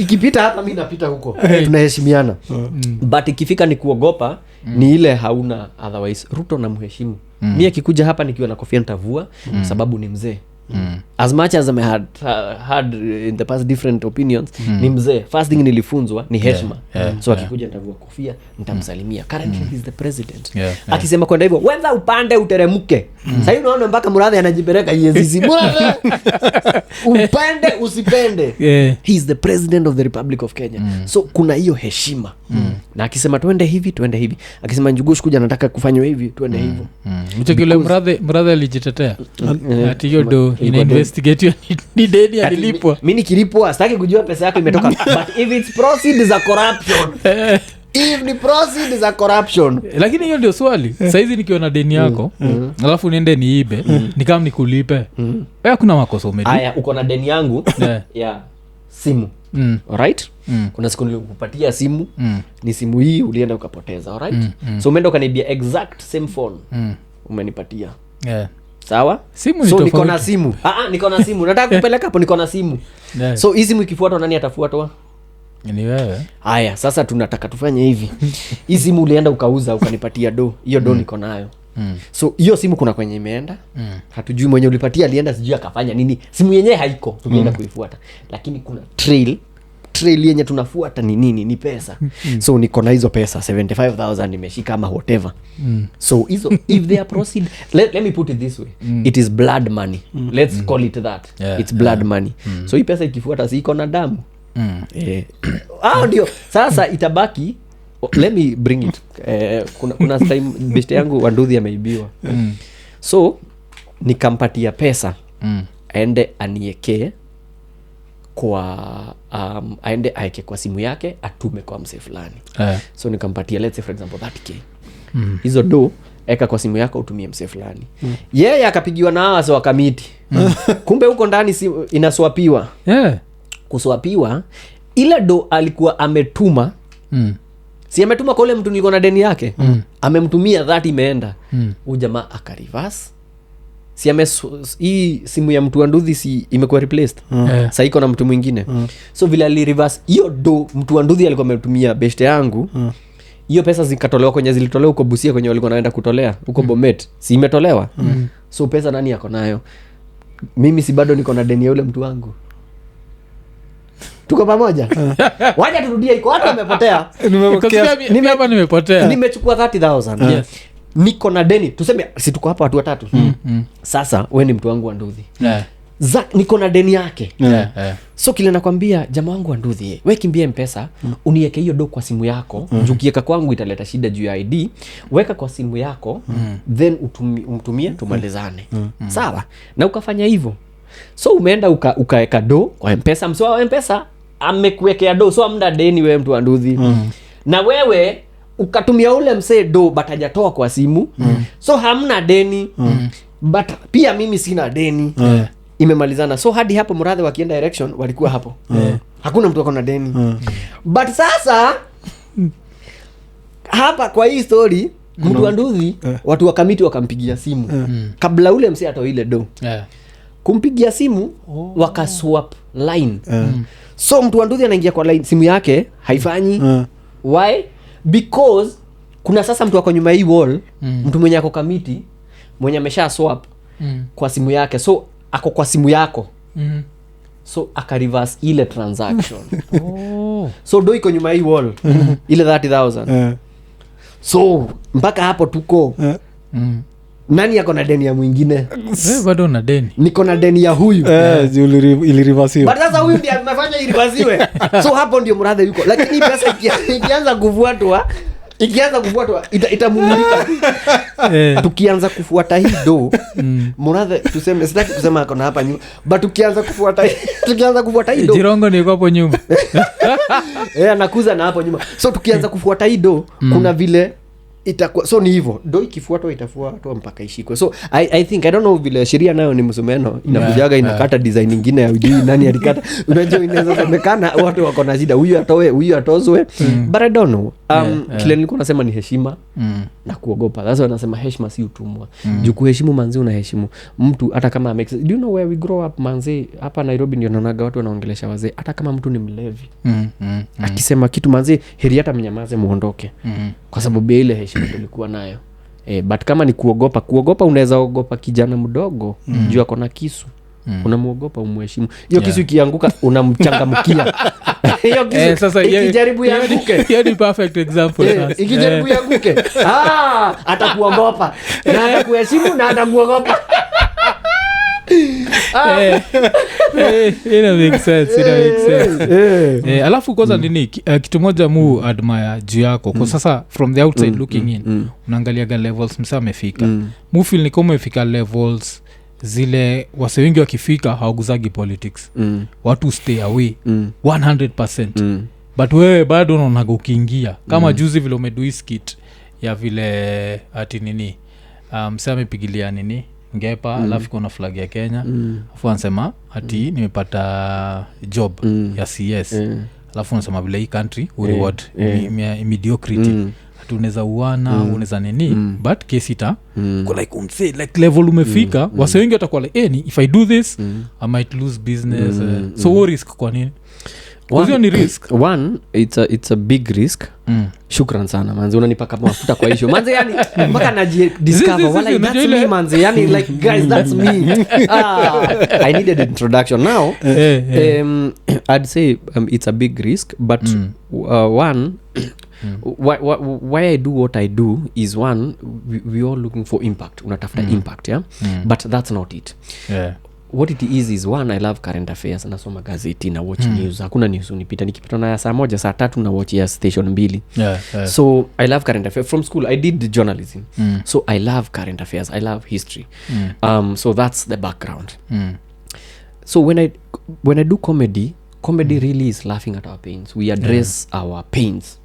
Ikipita hapa mimi napita huko. Tunaheshimiana. But ikifika ni kuogopa ni ile hauna otherwise. Ruto na muheshimu. Mimi akikuja hapa nikiwa na kofia nitavua sababu ni mzee. As much as I had in the past different opinions, ni mzee. First thing nilifunzwa ni heshima. So akikuja nitavua kofia nitamsalimia. Currently he's the president. Akisema kwenda hivyo whether upande uteremke. Sasa unaona mpaka Murathe anajipeleka yezi. Murathe upande usipende. He is the president of the Republic of Kenya. So kuna hiyo heshima. Na akisema twende hivi. Akisema Njugush kuja nataka kufanywa hivi, twende hivyo. Mchekile Murathe alijitetea. Ati hiyo do ina investigate ni deni alilipwa. Mimi nikilipwa sitaki kujua pesa yako imetoka. But if it's proceeds za corruption. If the proceeds za corruption. Lakini hiyo ndio swali. Saizi nikiona deni yako, alafu niende niibe, ni kama nikulipe. Hakuna makosa umedi. Haya, uko na deni yangu ya simu. Alright? Kuna siku nilikupatia simu, ni simu hii ulienda ukapoteza, alright? So umeenda ukaniibia exact same phone. Umenipatia. Yeah. Sawa? Simu ni so tofauti. niko na simu. Niko na simu. Nataka kupeleka hapo niko na simu. Yeah. So hizi mkifuatwa nani atafuatwa? Ni wewe. Haya, sasa tunataka tufanye hivi. Hii simu ulienda ukauza ukanipatia do. Hiyo do niko nayo. So hiyo simu kuna kwenye imeenda. Hatujui mwenye ulipatia alienda sijui akafanya nini. Simu yenyewe haiko. Tumeenda kuifuata. Lakini kuna trail yenye tunafuata ni nini? Ni pesa. So niko na hizo pesa 75,000 nimeshika ama whatever. So hizo if they are proceed let me put it this way. It is blood money. Let's call it that. It's blood money. So hii pesa ikifuata si iko na damu. Ndio. Sasa itabaki let me bring it. Kuna time best yangu Wanduthi ameibiwa. So nikampatia pesa aende aniekee kwa aende aeke kwa simu yake atume kwa mse fulani. So nikampatia let's say for example 30k. Hizo do eka kwa simu yako utumie mse fulani. Yeye akapigiwa na hawa so wakamiti. Kumbe huko ndani inaswapiwa. Kuswapiwa ile do alikuwa ametuma. Si ametuma kwa ule mtu niko na deni yake. Amemtumia 30 imeenda. Huyu jamaa akareverse. Si hii simu ya mtu Wanduthi si imekuwa replaced. Sasa iko na mtu mwingine. So vile ali reverse hiyo do mtu Wanduthi alikuwa ametumia beshte yangu. Hiyo pesa zikatolewa kwenye zilitolewa huko Busia kwenye walikuwa naenda kutolea huko Bomet. Si imetolewa. So pesa nani yako nayo? Mimi si bado niko na deni ya yule mtu wangu. Tuko pamoja? Wacha turudie iko watu wamepotea. Nimepotea. Nimechukua 30,000. Yes. Niko na deni. Tuseme si tuko hapa watu watatu. Sasa wewe ni mtu wangu Wanduthi. niko na deni yake. So kile nakwambia jamaa wangu Anduthi, wewe kimbia M-PESA, uniweke hiyo do kwa simu yako. Ukiweka kwangu italeta shida juu ya ID. Weka kwa simu yako, then umtumie tumalizane. Sawa? Na ukafanya hivyo. So umeenda ukaweka do kwa M-PESA. Mswa wa M-PESA amekuwekea do, so amda deni wewe mtu Anduthi. Na wewe ukatumia ule msee do but hajatoa kwa simu. So hamna deni. But pia mimi sina deni. Imemalizana. So hadi hapo Murathe wakienda election walikuwa hapo. Hakuna mtu akona deni. But sasa hapa kwa hii story mtu Anduthi watu wa kamiti wakampigia simu kabla ule msee atoe ile do. Kumpigia simu wakaswap line. So mtu Anduthi anaingia kwa line, simu yake haifanyi. Why? Because kuna sasa mtu wako nyuma hii wall, mtu mwenye ako kamiti mwenye amesha swap kwa simu yake. So ako kwa simu yako. So aka reverse ile transaction. So do iko nyuma hii wall ile 30,000. So mpaka hapo tuko nani yako na deni ya mwingine? Bado na deni. Niko na deni ya huyu. Ili reversiwe. But sasa huyu ndiye amefanya iriversiwe. So hapo ndio Murathe yuko. Lakini pesa ikianza kufuatwa itamumulika. Tukianza kufuata hii do Murathe, tuseme sitaki kusema akona hapa nyuma, but tukianza kufuata hii do Jirongo ni hapo nyuma. Anakuza na hapo nyuma. So tukianza kufuata hii do kuna vile itakuwa, so ni hivyo do ikifuatwa itafuatwa mpaka ishikwe. So I think I don't know vile sheria nayo ni msumeno inakujaga inakata design nyingine ya ujui nani alikata. Unajua inaweza semekana watu wako na shida, huyu atoe huyu atozwe. But I don't know. Kile nilikuwa nasema ni heshima na kuogopa. Sasa wanasema heshima si utumwa. Juu kuheshimu manzi unaheshimu mtu hata kama makes. Do you know where we grow up manzi? Hapa Nairobi ndio naonaga watu wanaongelesha wazee hata kama mtu ni mlevi. Akisema kitu manzi heri hata mnyamaze muondoke. Kwa sababu ile heshima tulikuwa nayo. But kama ni kuogopa unaweza ogopa kijana mdogo juu ako na kisu. Unamuogopa umheshimu. Hiyo kisu ikianguka unamchangamkia. Hiyo kisu sasa ikijaribu yanguke. Hiyo ni perfect example. Ikijaribu yanguke. Atakuogopa. Na atakuheshimu na atamuogopa. It makes sense. Alafu kwanza nini kitu moja mu admire juu yako kwa sasa from the outside looking in unaangaliaga levels msa amefika mu feel ni kama umefika levels zile wengi wakifika hawaguzagi politics. Watu stay away 100%. But wewe bado unaonaga ukiingia kama juzi vile umedui skit ya vile ati nini msa amepigilia nini Ngepa alafu kuna flag ya Kenya afu anasema ati nimepata job ya CS alafu anasema vile hii country reward mediocrity ati unaweza uana unaweza nini but kesita kwa like umse like level umefika wase wengi watakuwa like if I do this I might lose business. So what risk kwa nini? Ni risk. One, it's a big risk. Shukran sana manzi unanipaka mafuta kwa issue manzi, yani mpaka discover wala that's me manzi, yani like guys that's me. I needed an introduction now. I'd say it's a big risk but one why I do what I do is one, we all looking for impact. Unatafuta impact, yeah? But that's not it. What it is one, I love current affairs. Nasoma gazeti na watch news. Hakuna news unipita nikipita na saa 1 saa 3 na watch ya station 2. So I love current affairs. From school I did journalism. So I love current affairs. I love history. So that's the background. So when I do comedy really is laughing at our pains. We address our pains.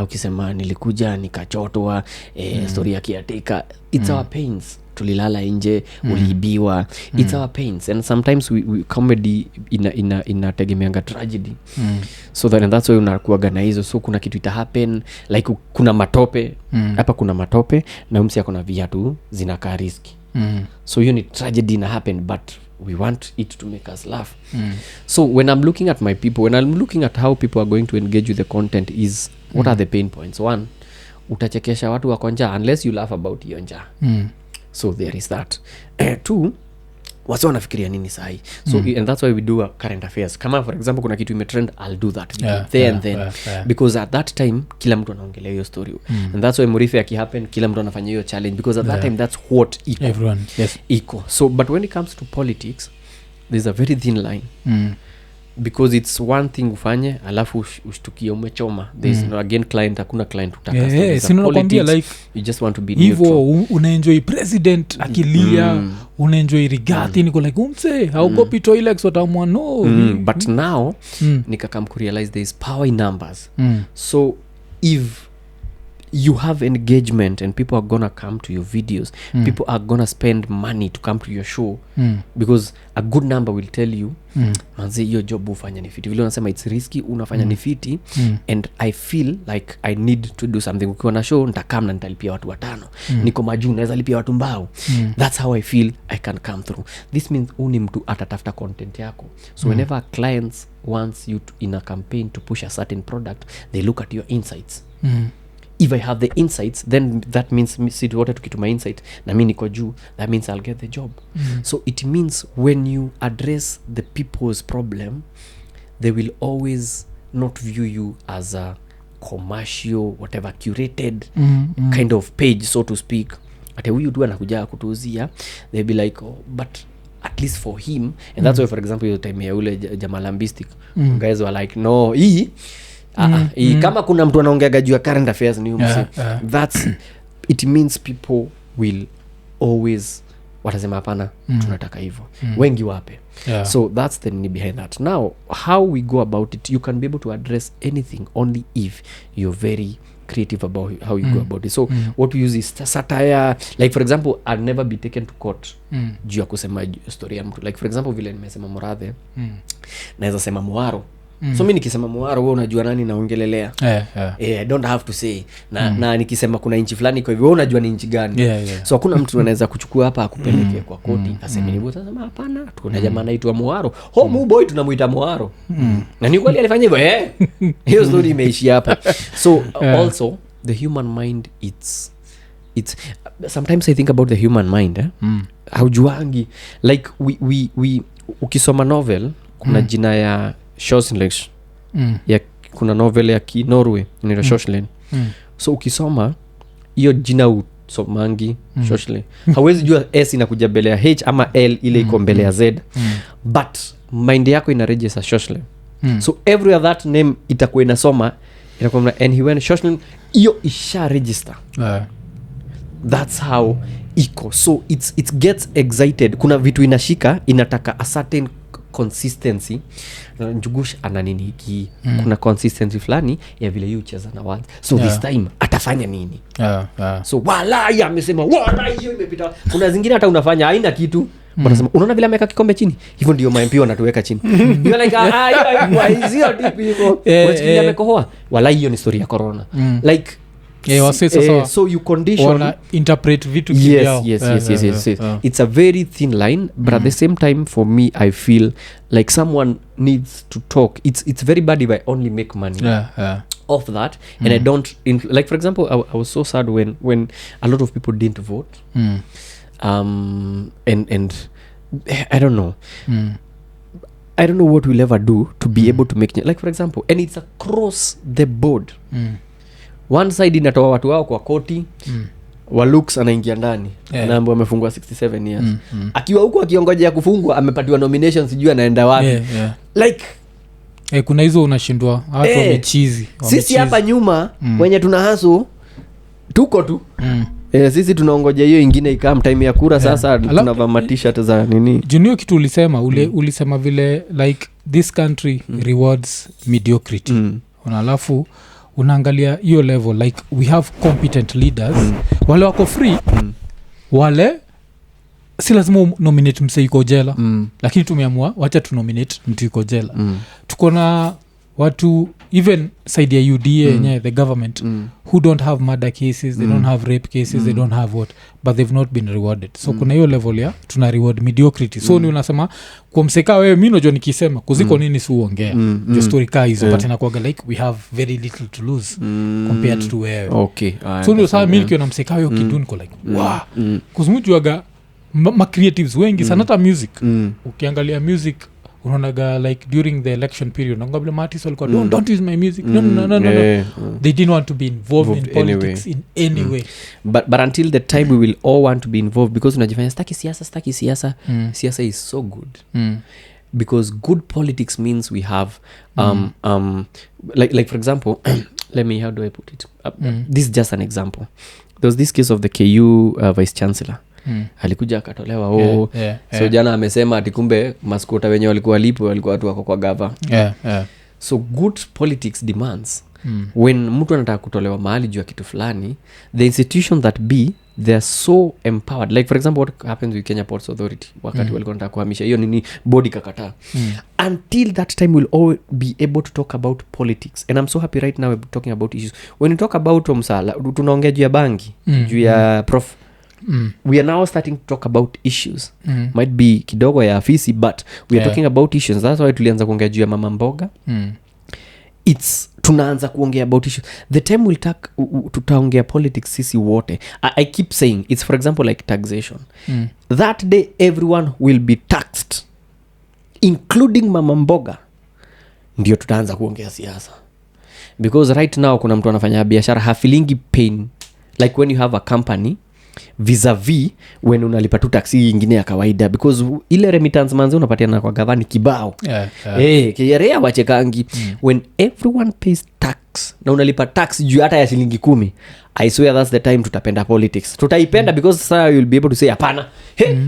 Ukisema nilikuja nikachotwa story ya kiateka, it's our pains. Tulilala nje, uliibiwa, it's our pains. And sometimes we comedy inategemeanga tragedy. So that's why unakuaga na hizo. So kuna kitu ita happen like kuna matope hapa, kuna matope na msi akona viatu zinakaa riski. So hiyo ni tragedy ina happen but we want it to make us laugh. So when I'm looking at my people, when I'm looking at how people are going to engage with the content is what are the pain points? One, utachekesha watu wako njaa unless you laugh about hiyo njaa. So there is that. Two, wasi wanafikiria nini sahi. So and that's why we do current affairs. Kama for example kuna kitu imetrend, I'll do that then. Because at that time kila mtu anaongelea hiyo story. And that's why Murife akihappen kila mtu anafanya hiyo challenge because at that time that's what Iko. Everyone, yes. Iko. So but when it comes to politics, there's a very thin line because it's one thing ufanye alafu ushtukie umechoma. There's no again client, hakuna client utaka sinakwambia like you just want to be neutral. Hivyo unaenjoy president akilia, unaenjoy Rigathi, niko like umse haugopi toilex watamwa no. But now nikakam kurealize there is power in numbers. So if you have engagement and people are gonna come to your videos, people are gonna spend money to come to your show because a good number will tell you manze hiyo job ufanya ni fiti. Vile unasema it's risky, unafanya ni fiti and I feel like I need to do something. Ukiwa na show nitakam na nitalipia watu 5 niko majuu naweza lipia watu mbao. That's how I feel I can come through. This means uni mtu atatafuta content yako. So whenever clients wants you to, in a campaign to push a certain product, they look at your insights. If I have the insights, then that means si wote tukituma insight na mimi niko juu, that means I'll get the job. So it means when you address the people's problem, they will always not view you as a commercial, whatever, curated kind of page, so to speak. Ate huyu tu anakuja kutuuzia, they'll be like, oh, but at least for him. And that's why, for example, your time ya ule Jamalambistic, guys were like, no, kama kuna mtu anaongeaga juu ya current affairs ni umse. That's it means people will always watasema hapana, tunataka hivyo. Wengi wape. So that's the need behind that. Now how we go about it, you can be able to address anything only if you're very creative about how you go about it. So what we use is satire. Like for example, I'll never be taken to court juu ya kusema story ya mtu. Like for example, vile nimesema Murathe, naweza sema Muaro. So mimi nikisema Muaro wewe unajua nani naongelelea. I don't have to say na nikisema kuna inchi fulani kwa hivyo wewe unajua ni inchi gani. So hakuna mtu anaweza kuchukua hapa akupeleke kwa koti aseme ni bota sema hapana tukuna jamaa anaitwa Muaro. Mu boy tunamuita Muaro. Na ni kweli alifanya hivyo hiyo story imeishia hapa. So also the human mind, it's sometimes I think about the human mind haujuangi like we ukisoma novel kuna jina ya Shoslenk ya kuna novel ya Norway ni Shoslenk. So ukisoma hiyo jina usomangi Shoslenk, hawezi jua S inakuja mbele ya H ama L ile iko mbele ya Z, but mind yako ina register Shoslenk. So every other that name itakuwa inasoma itakuwa and he went Shoslenk, hiyo isha register. That's how iko. So it gets excited. Kuna vitu inashika inataka a certain consistency. Njugush ana nini hiki, kuna consistency fulani ya vile yu cheza na words. So this time atafanya nini? So walai amesema walai hiyo imepita. Kuna zingine hata unafanya haina kitu. Wanasema unaona vile ameka kikombe chini. Hivyo ndio MP wanatuweka chini. You're like hiyo tipi hivyo. Unasikia amekohoa. Walai hiyo ni story ya corona. Like so you condition wana interpret vitu kivyao. Yes. It's a very thin line, but at the same time for me I feel like someone needs to talk. It's very bad if I only make money off that and I don't like for example I was so sad when a lot of people didn't vote. And I don't know. I don't know what we'll ever do to be able to make like for example, and it's across the board. One side inatoa watu wao kwa koti, Walux anaingia ndani na ambaye amefungwa 67 years. Akiwa huko akiongojea kufungwa amepatiwa nomination sijui anaenda wapi. Like kuna hizo unashindwa watu wamechizi. Sisi hapa nyuma wenye tuna haso tuko tu. Sisi tunaongojea hiyo ingine ikam time ya kura sasa tunavaa t-shirt za nini. Junior kitu ulisema ulisema vile like this country rewards mediocrity. Alafu unaangalia hiyo level like we have competent leaders wale wako free wale si lazima nominate mse yuko jela lakini tumeamua wacha tu nominate mtu yuko jela. Tuko na watu even side ya UDA yenyewe the government who don't have murder cases, they don't have rape cases, they don't have what, but they've not been rewarded. So kuna hiyo level ya tuna reward mediocrity. So ni unasema kwa mseka wewe mimi najua nikisema kuziko nini si uongea the story ka hizo but inakuwa like we have very little to lose compared to wewe. So ndio sasa mimi nikiona mseka wewe kiduni ko like wow kuzumujuaga ma creatives wengi sana hata music. Ukiangalia music unaonaga like during the election period ngabla artists walikuwa don't use my music no they didn't want to be involved in politics in any way but until the time we will all want to be involved because unajifanya staki siasa siasa is so good because good politics means we have like for example let me how do I put it this is just an example. There was this case of the KU vice chancellor alikuja akatolewa so jana amesema ati kumbe maskota wenye walikuwa lipo walikuwa watu wako kwa gava so good politics demands when mtu anataka kutolewa mahali juu ya kitu fulani the institution that be they are so empowered like for example what happens with Kenya Ports Authority wakati walikuwa wanataka kuhamisha hiyo nini body kakataa until that time we'll all be able to talk about politics and I'm so happy right now we're talking about issues when you talk about msala tunaongea juu ya bangi juu ya prof we are now starting to talk about issues might be kidogo ya afisi but we are talking about issues that's why tulianza kuongea juu ya mama mboga it's tunaanza kuongea about issues the time we'll tutaongea politics sisi wote I keep saying it's for example like taxation that day everyone will be taxed including mama mboga ndio tutaanza kuongea siasa because right now kuna mtu anafanya biashara hafilingi pain like when you have a company vis-a-vis when unalipa tu taxi ingine ya kawaida because ile remittance manzi unapatiana kwa gavani kibao kiarea wachekangi when everyone pays tax na unalipa tax juu hata ya shilingi 10 I swear that's the time tutapenda politics tutaipenda because sasa you'll be able to say hapana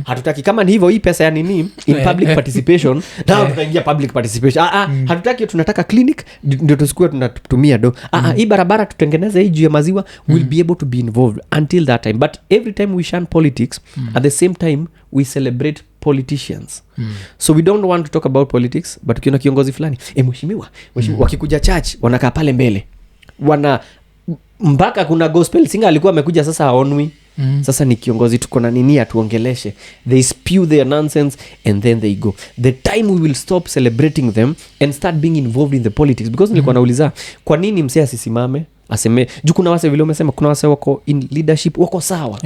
hatutaki kama ni hivyo hii pesa ya nini in public participation now tutaingia public participation hatutaki tunataka clinic ndio tusikue tunatumia do hii barabara tutengeneze hii juu ya maziwa we'll be able to be involved until that time but every time we shun politics at the same time we celebrate politicians so we don't want to talk about politics but ukiona kiongozi fulani mheshimiwa wakikuja church wanakaa pale mbele mpaka kuna gospel singer alikuwa amekuja sasa haonwi sasa ni kiongozi tuko na nini atuongeleshe they spew their nonsense and then they go the time we will stop celebrating them and start being involved in the politics because nilikuwa nauliza kwa nini msee asisimame aseme juu kuna wase vile umesema kuna wase wako in leadership wako sawa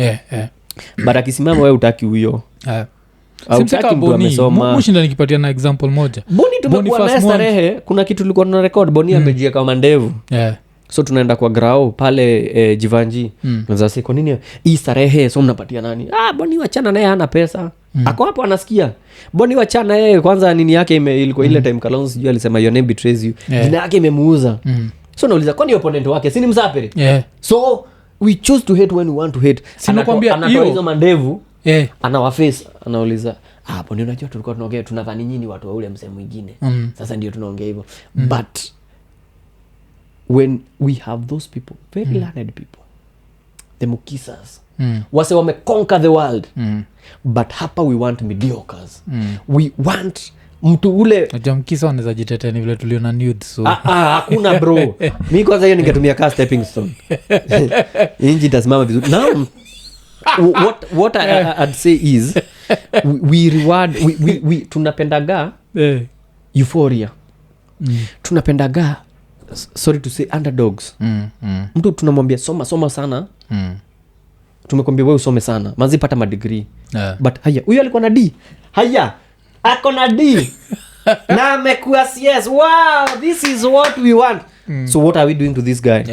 but akisimama wewe utaki huyo simseka Boni mushinda nikipatia na example moja Boni tumekuwa na starehe kuna kitu tulikuwa tuna record Boni amejia kama mandevu so tunaenda kwa grao pale Jivanji nazasi kwa nini hii starehe so mnapatia nani Boni wachana naye hana pesa ako hapo anasikia Boni wachana yeye kwanza nini yake ilikuwa ile time Kalonzo sijui alisema your name betrays you jina yake imemuuza so nauliza kwani opponent wake si ni msapere so we choose to hate when we want to hate sinakwambia hiyo hizo mandevu anawaface anauliza Boni unajua tulikuwa tunaongea tunadhani nyinyi watu wa ule msee mwingine sasa ndio tunaongea hivyo but when we have those people very learned people the mukisas wase wameconquer the world but hapa we want mediocres we want mtu ule mkisa wanaweza jitetea ni vile tuliona nude so hakuna bro mimi kwanza hiyo ningetumia car stepping stone inji tasimama vizuri now what I'd say is we reward we tunapendaga euphoria tunapendaga sorry to say underdogs mtu tunamwambia soma sana tumekwambia wewe usome sana mazi pata madegree but haya huyo alikuwa na D haya ako na D na amekuwa CS wow this is what we want so what are we doing to this guy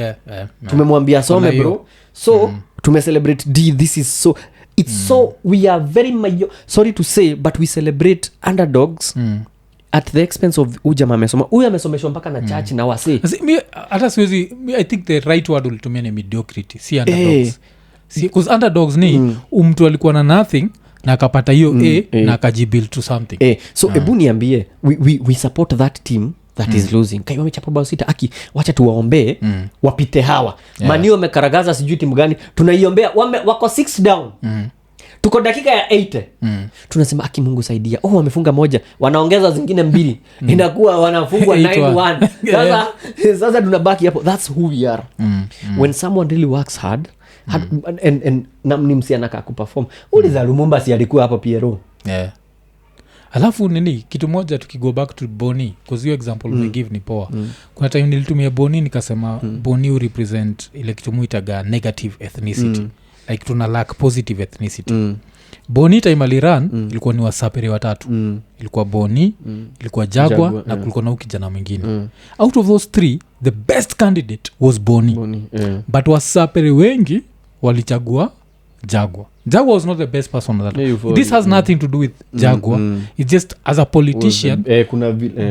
tumemwambia some bro so tumecelebrate D this is so it's so we are very sorry to say but we celebrate underdogs at the expense of ujama amesoma huyu amesomeshwa mpaka na church na wasi hata siwezi I think the right word ulitumia ni mediocrity si underdogs because underdogs ni mtu alikuwa na nothing na akapata hiyo na akajibuild to something so ebu niambie we support that team that is losing kai wamechapa bao 6 aki wacha tuwaombee wapite hawa Manio wamekaragaza sijui timu gani tunaiombea wako 6 down tuko dakika ya 80 tunasema aki Mungu saidia wamefunga moja wanaongeza zingine 2 inakuwa wanafungwa 9-1 sasa tunabaki hapo that's who we are when someone really works hard and namni msiana kuperform uliza Lumumba si alikuwa hapo Piero alafu nini kitu moja tukigo back to Boni because hiyo example give ni poa kuna time nilitumia Boni nikasema Boni u represent ile kitu muitaga negative ethnicity like tuna lack positive ethnicity Boni time aliran ilikuwa ni wasapere watatu. Ilikuwa Boni, ilikuwa Jagwa na kulikuwa na kijana mwingine. Out of those three, the best candidate was Boni. But wasapere wengi walichagua Jagwa. Jagwa was not the best person on that. This has nothing to do with Jagwa. It's just as a politician,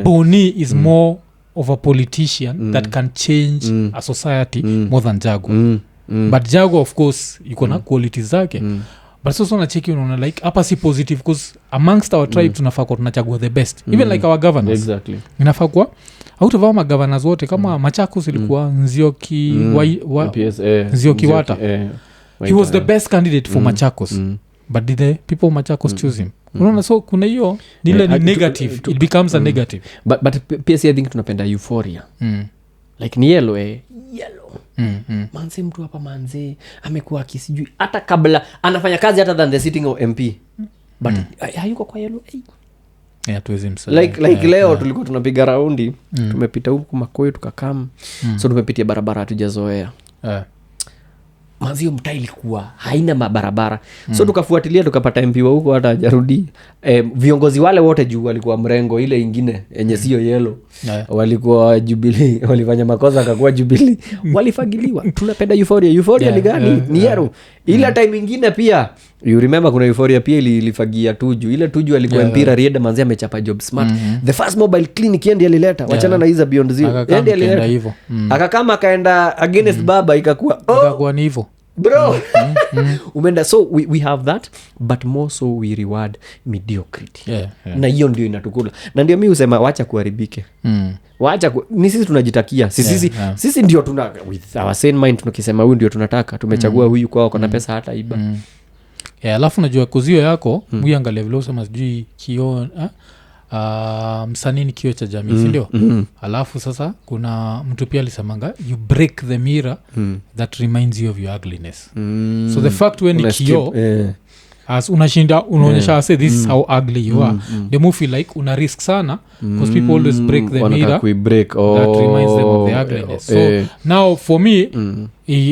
Boni is more of a politician that can change a society more than Jagwa. But Jagwa of course yuko na qualities zake. But so na cheki unaona like hapa si positive because amongst our tribe tunafaa kwa tunachagua the best. Even like our governors. Exactly. Inafaa kwa out of our governors wote kama Machakos ilikuwa Nzioki Nzioki Wata. He was the best candidate for Machakos. But did the people of Machakos choose him? Unaona so kuna hiyo nile ni negative. It becomes a negative. But pia I think tunapenda euphoria. Like ni yellow manze mtu hapa manze amekuwa akisijui hata kabla anafanya kazi hata than the sitting of MP. But hayuko kwa yellow. Tuwezi msala. Like leo tulikuwa tunapiga raundi, tumepita huku Makoyo tukakam. So tumepitia barabara hatujazoea. Mazio mtaa ilikuwa haina mabarabara. So tukafuatilia tukapata MP wa huko hata hajarudi. Viongozi wale wote juu walikuwa mrengo ile ingine yenye sio yellow. Walikuwa Jubilee, walifanya makosa akakuwa Jubilee. Walifagiliwa. Tunapenda euphoria ni gani? Ni yellow. Ile time ingine pia you remember kuna euphoria pia ilifagia Tuju. Ile Tuju alikuwa mpira Rieda manzi amechapa job smart. The first mobile clinic yendi alileta. Wachana na hizo beyond zero. Yendi alileta. Akakama akaenda against baba ikakuwa ni hivyo. Bro. Umenda so we have that but more so we reward mediocrity. Na hiyo ndio inatukula. Na ndio mimi husema wacha kuharibike. Wacha ni sisi tunajitakia. Sisi ndio tuna with our sane mind tunakisema huyu ndio tunataka. Tumechagua huyu kwao kuna pesa hata iba. Alafu najua kuzio yako muiangalia vile usema sijui kio msanii ni kio cha jamii sindio? Alafu sasa kuna mtu pia alisemanga you break the mirror that reminds you of your ugliness. So the fact when ni kio as unashinda unaonyesha say this is how ugly you are, they move feel like una risk sana because people always break the mirror that reminds them of the ugliness. So now for me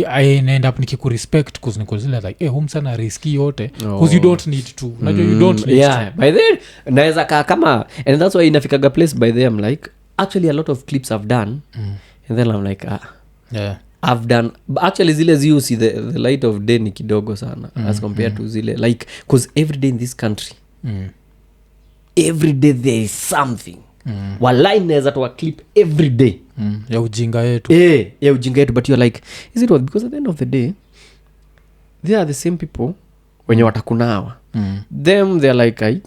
I end up nikikurespect because niko zile like hum sana riski yote because you don't need to. Unajua you don't need to. By then naweza kama and that's why inafikaga place by them like actually a lot of clips I've done and then I'm like I've done actually zile you see the light of day ni kidogo sana as compared to zile like because every day in this country every day there is something wallahi naweza toa clip every day ya ujinga yetu ya ujinga yetu but you're like is it what because at the end of the day they are the same people wenye watakunawa them they're like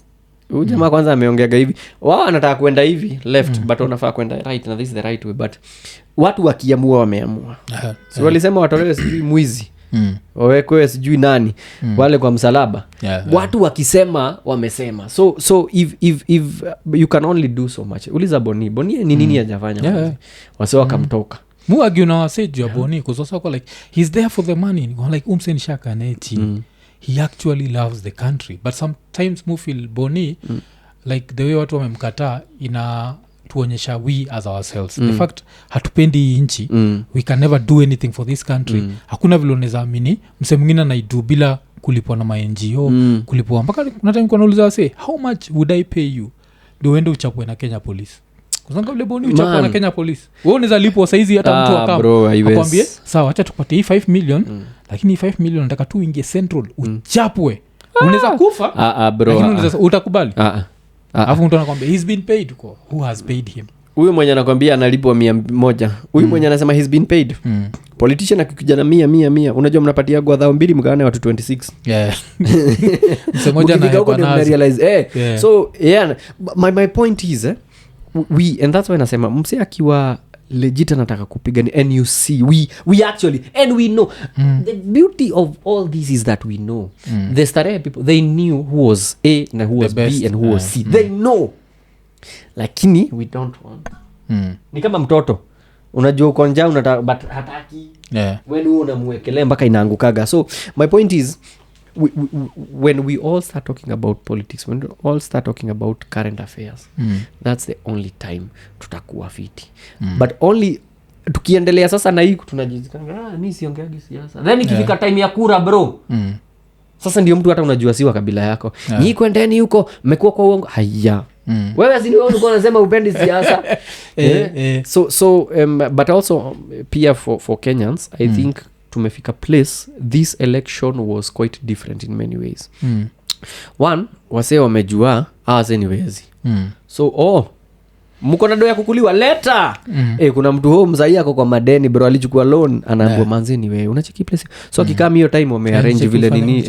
huyu jamaa kwanza ameongeaga hivi wao anataka kwenda hivi left but unafaa kwenda right na this is the right way but watu wakiamua wameamua so walisema watolewe sijui mwizi wawekwe sijui nani wale kwa msalaba watu wakisema wamesema so if you can only do so much uliza Boni ni nini hajafanya wase wakamtoka muagi unawasejua Boni kuzosako like he's there for the money like umseni shaka neti he actually loves the country but sometimes mu feel Boni like the way watu wamemkataa ina tuonyesha we as ourselves the fact hatupendi inchi we can never do anything for this country hakuna vile unaweza amini mse mwingine anaidu bila kulipwa na ma-NGO kulipwa mpaka kuna time kwa nauliza wase how much would I pay you ndio uende uchapwe na Kenya Police kuzanga vile Boni uchapwe na Kenya Police wewe unaweza lipwa saizi hata mtu akam akwambie sawa acha tupatie hii 5 million lakini 5 million nataka tu ingie central uchapwe unaweza kufa bro lakini unaweza utakubali afu mtu anakuambia he's been paid kwa who has paid him huyu mwenye anakuambia analipwa 100 huyu mwenye anasema he's been paid politician akikuja na 100 unajua mnapatia kwa 2,000 mgawane watu 26 msemoja na realize so my point is we and that's why nasema mse akiwa legit anataka kupigania and you see we actually and we know the beauty of all this is that we know the starehe people they knew who was A na who was B and who was C they know lakini we don't want ni kama mtoto unajua uko njaa unataka but hataki when wewe unamwekelea mpaka inaangukaga so my point is when we all start talking about politics when we all start talking about current affairs that's the only time tutakuwa fiti but only tukiendelea sasa na hii tunajizikanga mimi siongeagi siasa then ikifika time ya kura bro Sasa ndio mtu hata unajua siwa kabila yako. Nyi kwendeni huko mmekuwa kwa uongo. Haya. Wewe si wewe ulikuwa unasema upendi siasa. So but also pia for Kenyans I think tumefika place this election was quite different in many ways. One, wase wamejua hawa ni wezi. So mko na doya kukuliwa leta. Kuna mtu huo mzai yako kwa madeni bro alichukua loan anaambia manzi ni wewe unacheki place. So akikaa hiyo time wamearrange vile nini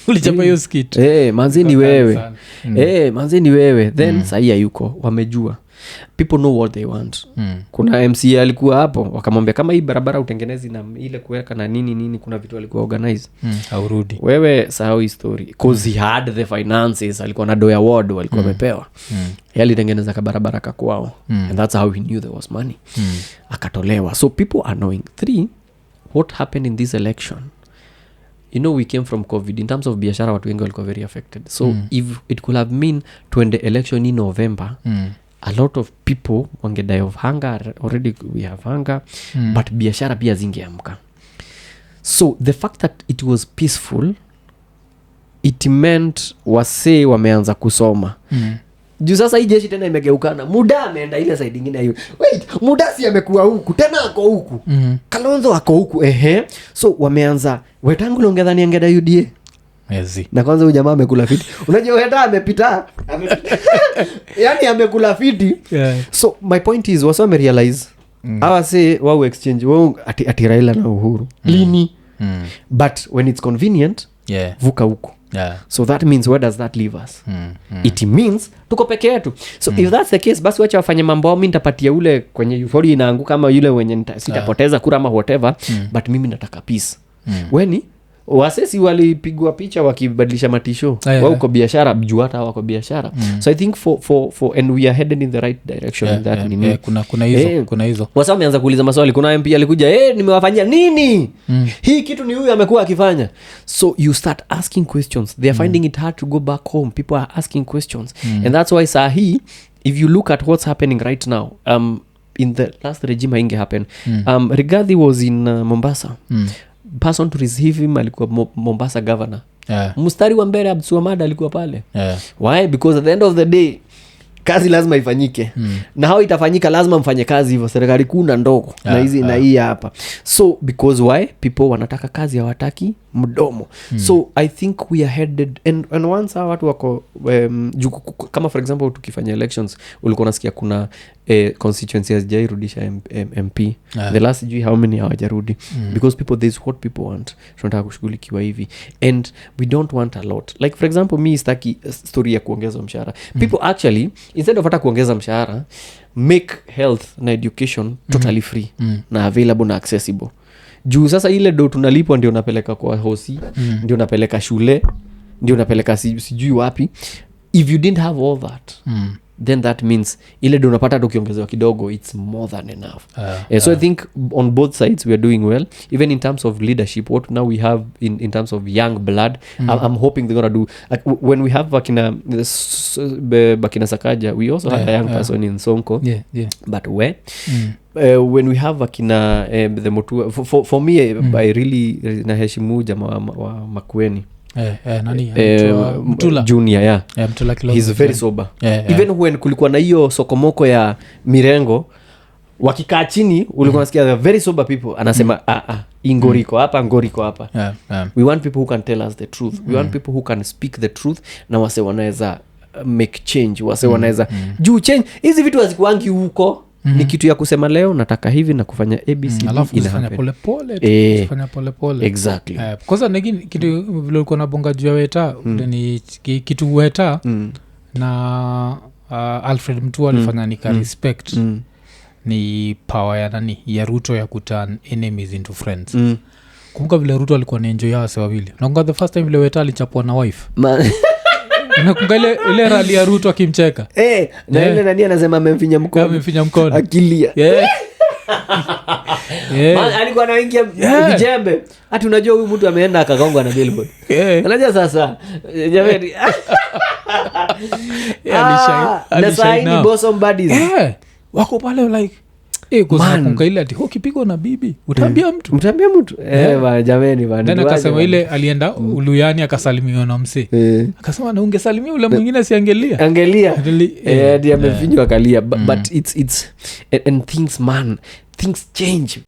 ulichapa hiyo skit. Manzi ni wewe. Manzi ni wewe. Then saia yuko wamejua. People know what they want. Kuna MC alikuwa hapo wakamwambia kama hii barabara utengenezi na ile kuweka na nini kuna vitu alikuwa organize. Aurudi. Wewe sahau hii story cause he had the finances alikuwa na doya ward walikuwa wamepewa. Yeye alitengeneza barabara kwao and that's how he knew there was money. Akatolewa. So people are knowing. 3, what happened in this election? You know we came from COVID. In terms of biashara watu wengi walikuwa very affected. So if it could have been to end the election in November, a lot of people wange die of hunger. Already we have hunger, but biashara pia zingeamka. So the fact that it was peaceful, it meant wase wameanza kusoma. Juu sasa hii jeshi tena imegeukana. Muda ameenda ile side nyingine hiyo. Wait, Muda si amekuwa huku, tena ako huku. Kalonzo ako huku. So wameanza Wetangula ongedhani angeda UDA. Na kwanza huyu jamaa amekula fiti. Unajua hata amepita. Yaani amekula fiti. So my point is wasa realize hawa say wao exchange wao ati Raila na Uhuru. Lini? But when it's convenient, vuka huko. So that means where does that leave us? It means tuko peke yetu. So if that's the case basi wacha wafanye mambo mimi nitapatia ule kwenye euphoria inaanguka kama yule wenye sitapoteza kura ama whatever, but mimi nataka peace. Weni wasesi walipigwa picha wakibadilisha matisho wao uko biashara juu hata wako biashara. So I think for and we are headed in the right direction in that nini. Kuna hizo wasa wameanza kuuliza maswali. Kuna MP alikuja nimewafanyia nini hii kitu ni huyu amekuwa akifanya. So you start asking questions. They are finding it hard to go back home. People are asking questions and that's why sahi if you look at what's happening right now in the last regime inge happen. Rigathi was in Mombasa. Person to receive him alikuwa Mombasa governor. Mustari wa mbele Abdulswamad alikuwa pale. Why? Because at the end of the day kazi lazima ifanyike. Na how itafanyika lazima mfanye kazi hivyo serikali kuu na ndogo na hizi na hii hapa. So because why? People wanataka kazi hawataki mdomo. So I think we are headed and once watu wako kama for example tukifanya elections ulikuwa unasikia kuna constituency hazijairudisha MP. The last how many hawajarudi because people this what people want. Tunataka kushughulikiwa hivi and we don't want a lot. Like for example me staki story ya kuongeza mshahara. People actually instead of hata kuongeza mshahara make health na education totally free na available na accessible. Juu sasa ile do tunalipwa ndio napeleka kwa hosi, ndio napeleka shule, ndio napeleka sijui wapi. If you didn't have all that, then that means ile do unapata ukiongezewa kidogo it's more than enough. So I think on both sides we are doing well. Even in terms of leadership, what now we have in terms of young blood, I'm hoping they're going to do when we have Bakina Sakaja, we also have a young person in Sonko. But where when we have Bakina the Motua for me I really naheshimu jamaa wa Makueni. Nani Mtula Junior Mtula Kilogo. He's very sober. Even when kulikuwa na hiyo sokomoko ya mirengo wakikaa chini ulikuwa unasikia very sober people anasema ingoriko hapa. We want people who can tell us the truth. We want people who can speak the truth na wase wanaweza make change. Wase wanaweza juu change hizi vitu hazikuangi huko. Ni kitu ya kusema leo nataka hivi na kufanya ABC alafu kufanya pole pole exactly. Kwanza ningine kitu vile ulikuwa nabonga juu ya Weta ni kitu Weta na Alfred Mutua alifanya nika respect ni power ya nani ya Ruto ya kuturn enemies into friends. Kumbuka vile Ruto alikuwa ni enjoy wase wawili. Nakumbuka the first time vile Weta alichapwa na wife. Nakumbuka ile rally ya Ruto akimcheka. Na ile nani anasema amemfinya mkono. Akilia. Alikuwa anaingia vijembe. Hata unajua huyu mtu ameenda akagongwa na billboard. Unajua sasa jamani. Na sign bosom buddies. Wako pale like kuzakunkaile ati ukipigwa na bibi utaambia mtu bana jameni bana then akasema ile alienda uluyani akasalimiwa na msee akasema na ungesalimia ule mwingine siangelia ndio amefinywa kalia but it's and things change.